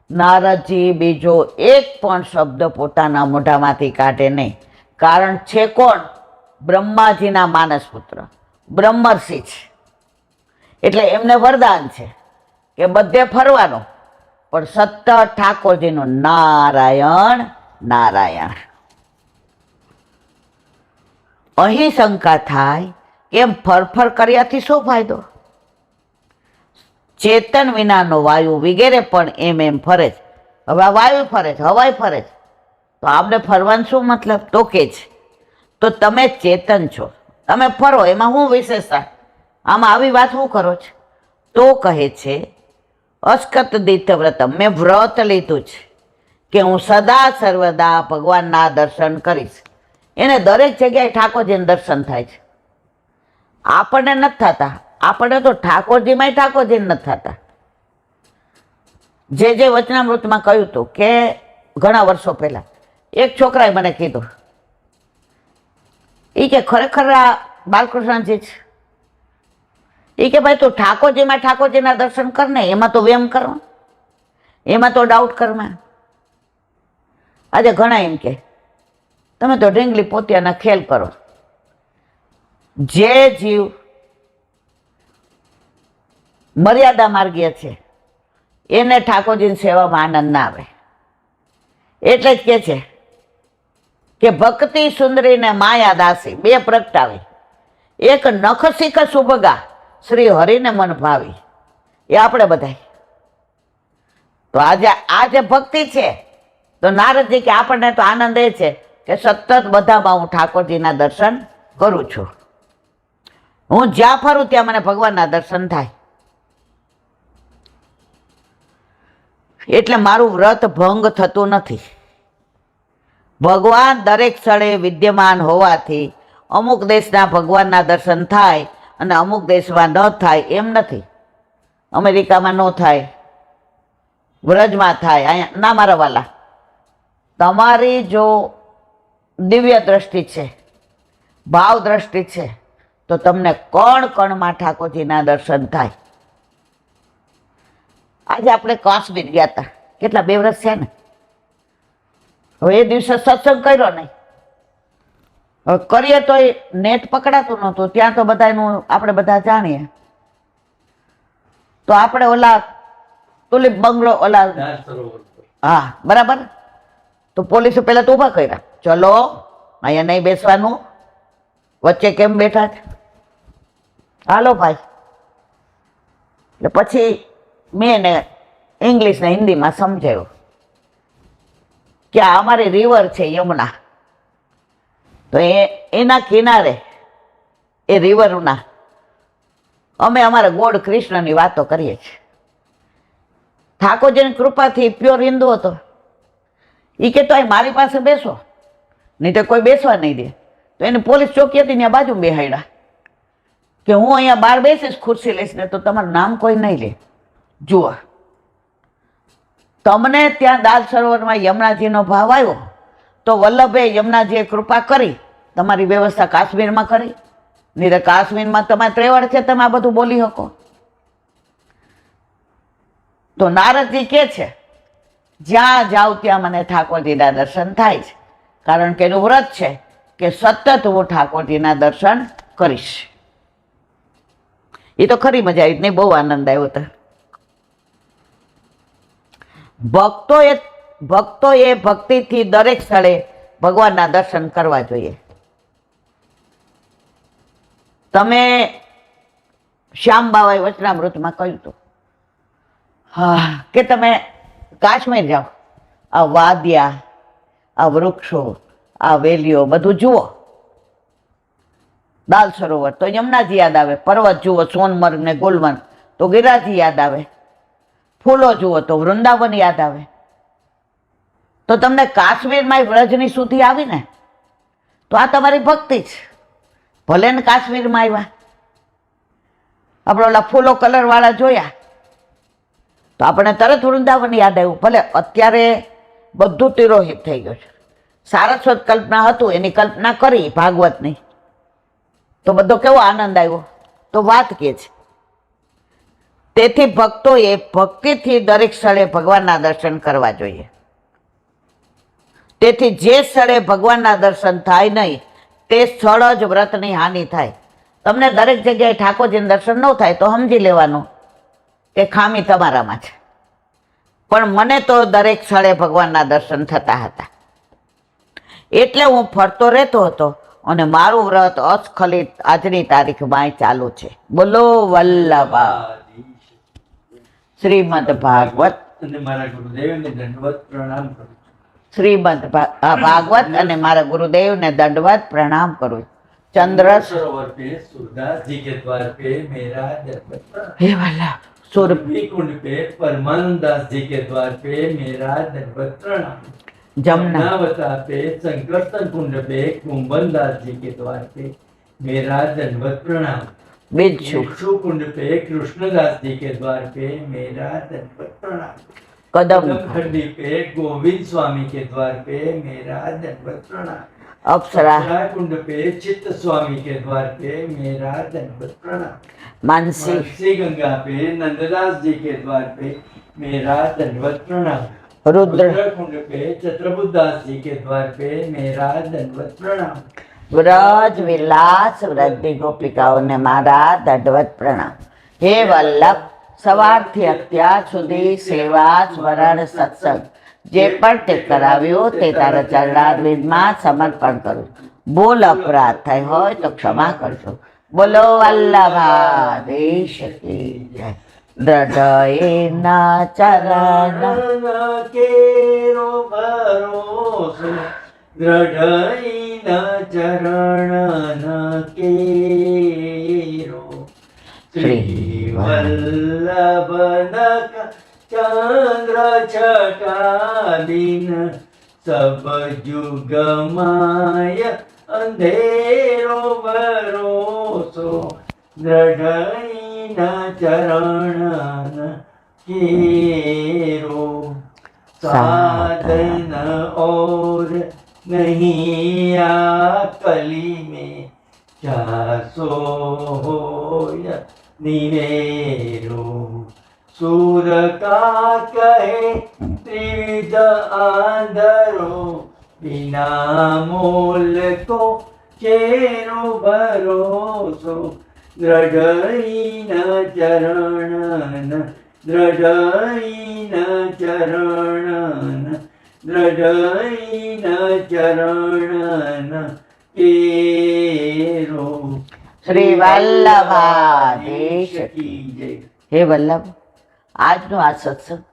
નારદજી બીજો એક પણ શબ્દ પોતાના મોઢામાંથી કાઢે નહીં. કારણ છે કોણ? બ્રહ્માજીના માનસ પુત્ર, બ્રહ્મર્ષિ છે. એટલે એમને વરદાન છે કે બધે ફરવાનું, પણ સતત ઠાકોરજીનું નારાયણ નારાયણ. અહીં શંકા થાય કેમ ફરફર કર્યાથી શું ફાયદો? ચેતન વિનાનો વાયુ વગેરે પણ એમ ફરે છે. હવે આ વાયુ ફરે છે, હવાઈ ફરે છે, તો આપણે ફરવાનું શું મતલબ? તો કે છે તો તમે ચેતન છો, તમે ફરો, એમાં શું વિશેષતા? આમાં આવી વાત શું કરો છો? તો કહે છે અસ્કત દીત વ્રતમ, મેં વ્રત લીધું છે કે હું સદા સર્વદા ભગવાનના દર્શન કરીશ. એને દરેક જગ્યાએ ઠાકોરજીને દર્શન થાય છે. આપણને નથી થતા. આપણે તો ઠાકોરજીમાં ઠાકોરજીને નથી થતા. જે વચનામૃતમાં કહ્યું હતું કે ઘણા વર્ષો પહેલા એક છોકરાએ મને કીધું, એ કે ખરેખર આ બાલકૃષ્ણજી છે. એ કે ભાઈ તું ઠાકોરજીના દર્શન કર ને, એમાં તો વેમ કરવા, એમાં તો ડાઉટ કરવા. આજે ઘણા એમ કે તમે તો ઢીંગલી પોતિયાના ખેલ કરો. જે જીવ મર્યાદા માર્ગીય છે એને ઠાકોરજીની સેવામાં આનંદ ના આવે. એટલે જ કે છે કે ભક્તિ સુંદરી ને માયા દાસી બે પ્રગટાવી, એક નખ શીખ સુભગા શ્રી હરિને મન ભાવી. એ આપણે બધાય તો આ જે ભક્તિ છે, તો નારદજી કે આપણને તો આનંદ એ છે કે સતત બધામાં હું ઠાકોરજીના દર્શન કરું છું. હું જ્યાં ફરું ત્યાં મને ભગવાનના દર્શન થાય, એટલે મારું વ્રત ભંગ થતું નથી. ભગવાન દરેક સ્થળે વિદ્યમાન હોવાથી અમુક દેશના ભગવાનના દર્શન થાય અને અમુક દેશમાં ન થાય એમ નથી. અમેરિકામાં ન થાય, વ્રજમાં થાય, અહીંયા ના. મારા વાલા, તમારી જો દિવ્ય દ્રષ્ટિ છે, ભાવ દ્રષ્ટિ છે, તો તમને કણ કણમાં ઠાકોરજીના દર્શન થાય. આજે આપણે કાશ્મીર ગયા હતા, કેટલા 2 વર્ષ છે ને. હવે એ દિવસે સત્સંગ કર્યો નહીં, હવે કરીએ તો એ નેટ પકડાતું નહોતું. ત્યાં તો બધાનું આપણે બધા જાણીએ. તો આપણે ઓલા તુલિપ બંગલો, ઓલા, હા બરાબર, તો પોલીસે પહેલા તો ઊભા કર્યા, ચલો અહીંયા નહીં બેસવાનું, વચ્ચે કેમ બેઠા છે, હાલો ભાઈ. એટલે પછી મેં એને ઇંગ્લિશ ને હિન્દીમાં સમજાવ્યું કે આ અમારી રિવર છે યમુના, તો એના કિનારે એ રિવરના અમે અમારા ગોડ કૃષ્ણની વાતો કરીએ છીએ. ઠાકોરજીની કૃપાથી પ્યોર હિન્દુ હતો. એ કે તો મારી પાસે બેસો, નહીં તો કોઈ બેસવા નહીં દે. તો એને પોલીસ ચોકી હતી ત્યાં બાજુ બેહાડ્યા કે હું અહીંયા બહાર બેસીશ, ખુરશી લઈશ ને તો તમારું નામ કોઈ નહીં લે. જુઓ, તમને ત્યાં દાલ સરોવરમાં યમુનાજીનો ભાવ આવ્યો, તો વલ્લભે યમુનાજીએ કૃપા કરી, તમારી વ્યવસ્થા કાશ્મીરમાં કરી. નહીં તો કાશ્મીરમાં તમારે ત્રેવડ છે, તમે આ બધું બોલી શકો. તો નારદજી કે છે જ્યાં જાઉં ત્યાં મને ઠાકોરજીના દર્શન થાય છે, કારણ કે એનું વ્રત છે કે સતત હું ઠાકોરજીના દર્શન કરીશ. એ તો ખરી મજા આવી, નહીં બહુ આનંદ આવ્યો હતો. ભક્તોએ ભક્તિથી દરેક સ્થળે ભગવાનના દર્શન કરવા જોઈએ. તમે શ્યામ બાવાએ વચનામૃતમાં કહ્યું હતું કે તમે કાશ્મીર જાઓ, આ વાદ્યા, આ વૃક્ષો, આ વેલીઓ બધું જુઓ. દાલ સરોવર તો યમુનાજી યાદ આવે, પર્વત જુઓ સોનમર્ગ ને ગુલમર્ગ તો ગિરિરાજી યાદ આવે, ફૂલો જુઓ તો વૃંદાવન યાદ આવે. તો તમને કાશ્મીરમાં વ્રજની સુધી આવી ને, તો આ તમારી ભક્તિ છે. ભલે ને કાશ્મીરમાં આવ્યા, આપણે ઓલા ફૂલો કલર વાળા જોયા તો આપણે તરત વૃંદાવન યાદ આવ્યું. ભલે અત્યારે બધું તિરોહિત થઈ ગયું છે. સારસ્વત કલ્પના હતું, એની કલ્પના કરી ભાગવતની, તો બધો કેવો આનંદ આવ્યો. તો વાત કે છે, તેથી ભક્તોએ ભક્તિથી દરેક સ્થળે ભગવાનના દર્શન કરવા જોઈએ. તેથી જે સ્થળે ભગવાનના દર્શન થાય નહીં, તે સ્થળ જ વ્રતની હાનિ થાય. તમને દરેક જગ્યાએ ઠાકોરજીના દર્શન ન થાય તો સમજી લેવાનું કે ખામી તમારામાં છે. પણ મને તો દરેક સ્થળે ભગવાનના દર્શન થતા હતા, એટલે હું ફરતો રહેતો હતો અને મારું વ્રત અસ્ખલિત આજની તારીખમાં ચાલુ છે. બોલો વલ્લભા શ્રીમદ ભાગવત. શ્રીમદ ભાગવત અને મારા ગુરુદેવને દંડવત પ્રણામ કરું. चंद्र सरोवर पे सूरदास जी के द्वार पे मेरा दंडवत हे वाला सुरभि कुंड पे परमानंद दास जी के द्वार पे मेरा दंडवत प्रणाम। जमुनावता पे संकर्षण कुंड पे कुंभन दास जी के द्वार पे मेरा दंडवत प्रणाम। बिच्छू कुंड पे कृष्णदास जी के द्वार पे मेरा दंडवत प्रणाम। कदम खड्डी पे गोविंद स्वामी के द्वार पे मेरा दंडवत प्रणाम। अप्सरा कुंड पे चित्त स्वामी के द्वार पे मेरा दंडवत प्रणाम। मानसी गंगा पे नंददास जी के द्वार पे मेरा दंडवत प्रणाम। रुद्र कुंड पे चत्रबुद्धास जी के द्वार पे मेरा दंडवत प्रणाम। व्रज विलास वृद्धि गोपिकाओं ने मारा दंडवत प्रणाम। हे वल्लभ सवारथी અત્યાર સુધી સેવા સ્મરણ સત્સંગ જે પણ તે કરાવ્યું તે તારા ચરણારવિંદમાં સમર્પણ કરું. બોલ અપરાધ થઈ હોય તો ક્ષમા કરજો. બોલો વલ્લભાધીશ કી જય. હૃદયના ચરણ કેરો ભરોસો દ્રઢઈના ચરણ કેરો શ્રી વલ્લભ ચંદ્ર છટાદીન સબ જુગ માય અંધેરો ભરોસો દ્રઢઈના ચરણ કેરો साधन और नहीं आ कली में चासो होय निवेरो सूर का कहे त्रिविध आंधरो बिना मोल को चेरो भरोसो દ્રઢઈના ચરણ દ્રઢઈના ચરણ દ્રઢઈના ચરણ કેરો શ્રી વલ્લભાધીશ કી જય. હે વલ્લભ, આજનો આ સત્સંગ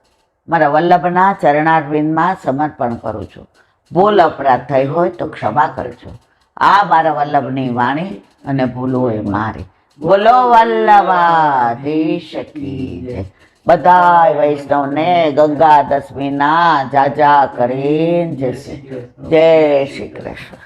મારા વલ્લભના ચરણારવિંદમાં સમર્પણ કરું છું. ભૂલ અપરાધ થઈ હોય તો ક્ષમા કરજો. આ મારા વલ્લભની વાણી અને ભૂલો એ મારી. બોલો વલ્લભાધીશ કી જય. બધાય વૈષ્ણવને ગંગા દશમીના જાજા કરીને જય શ્રી કૃષ્ણ.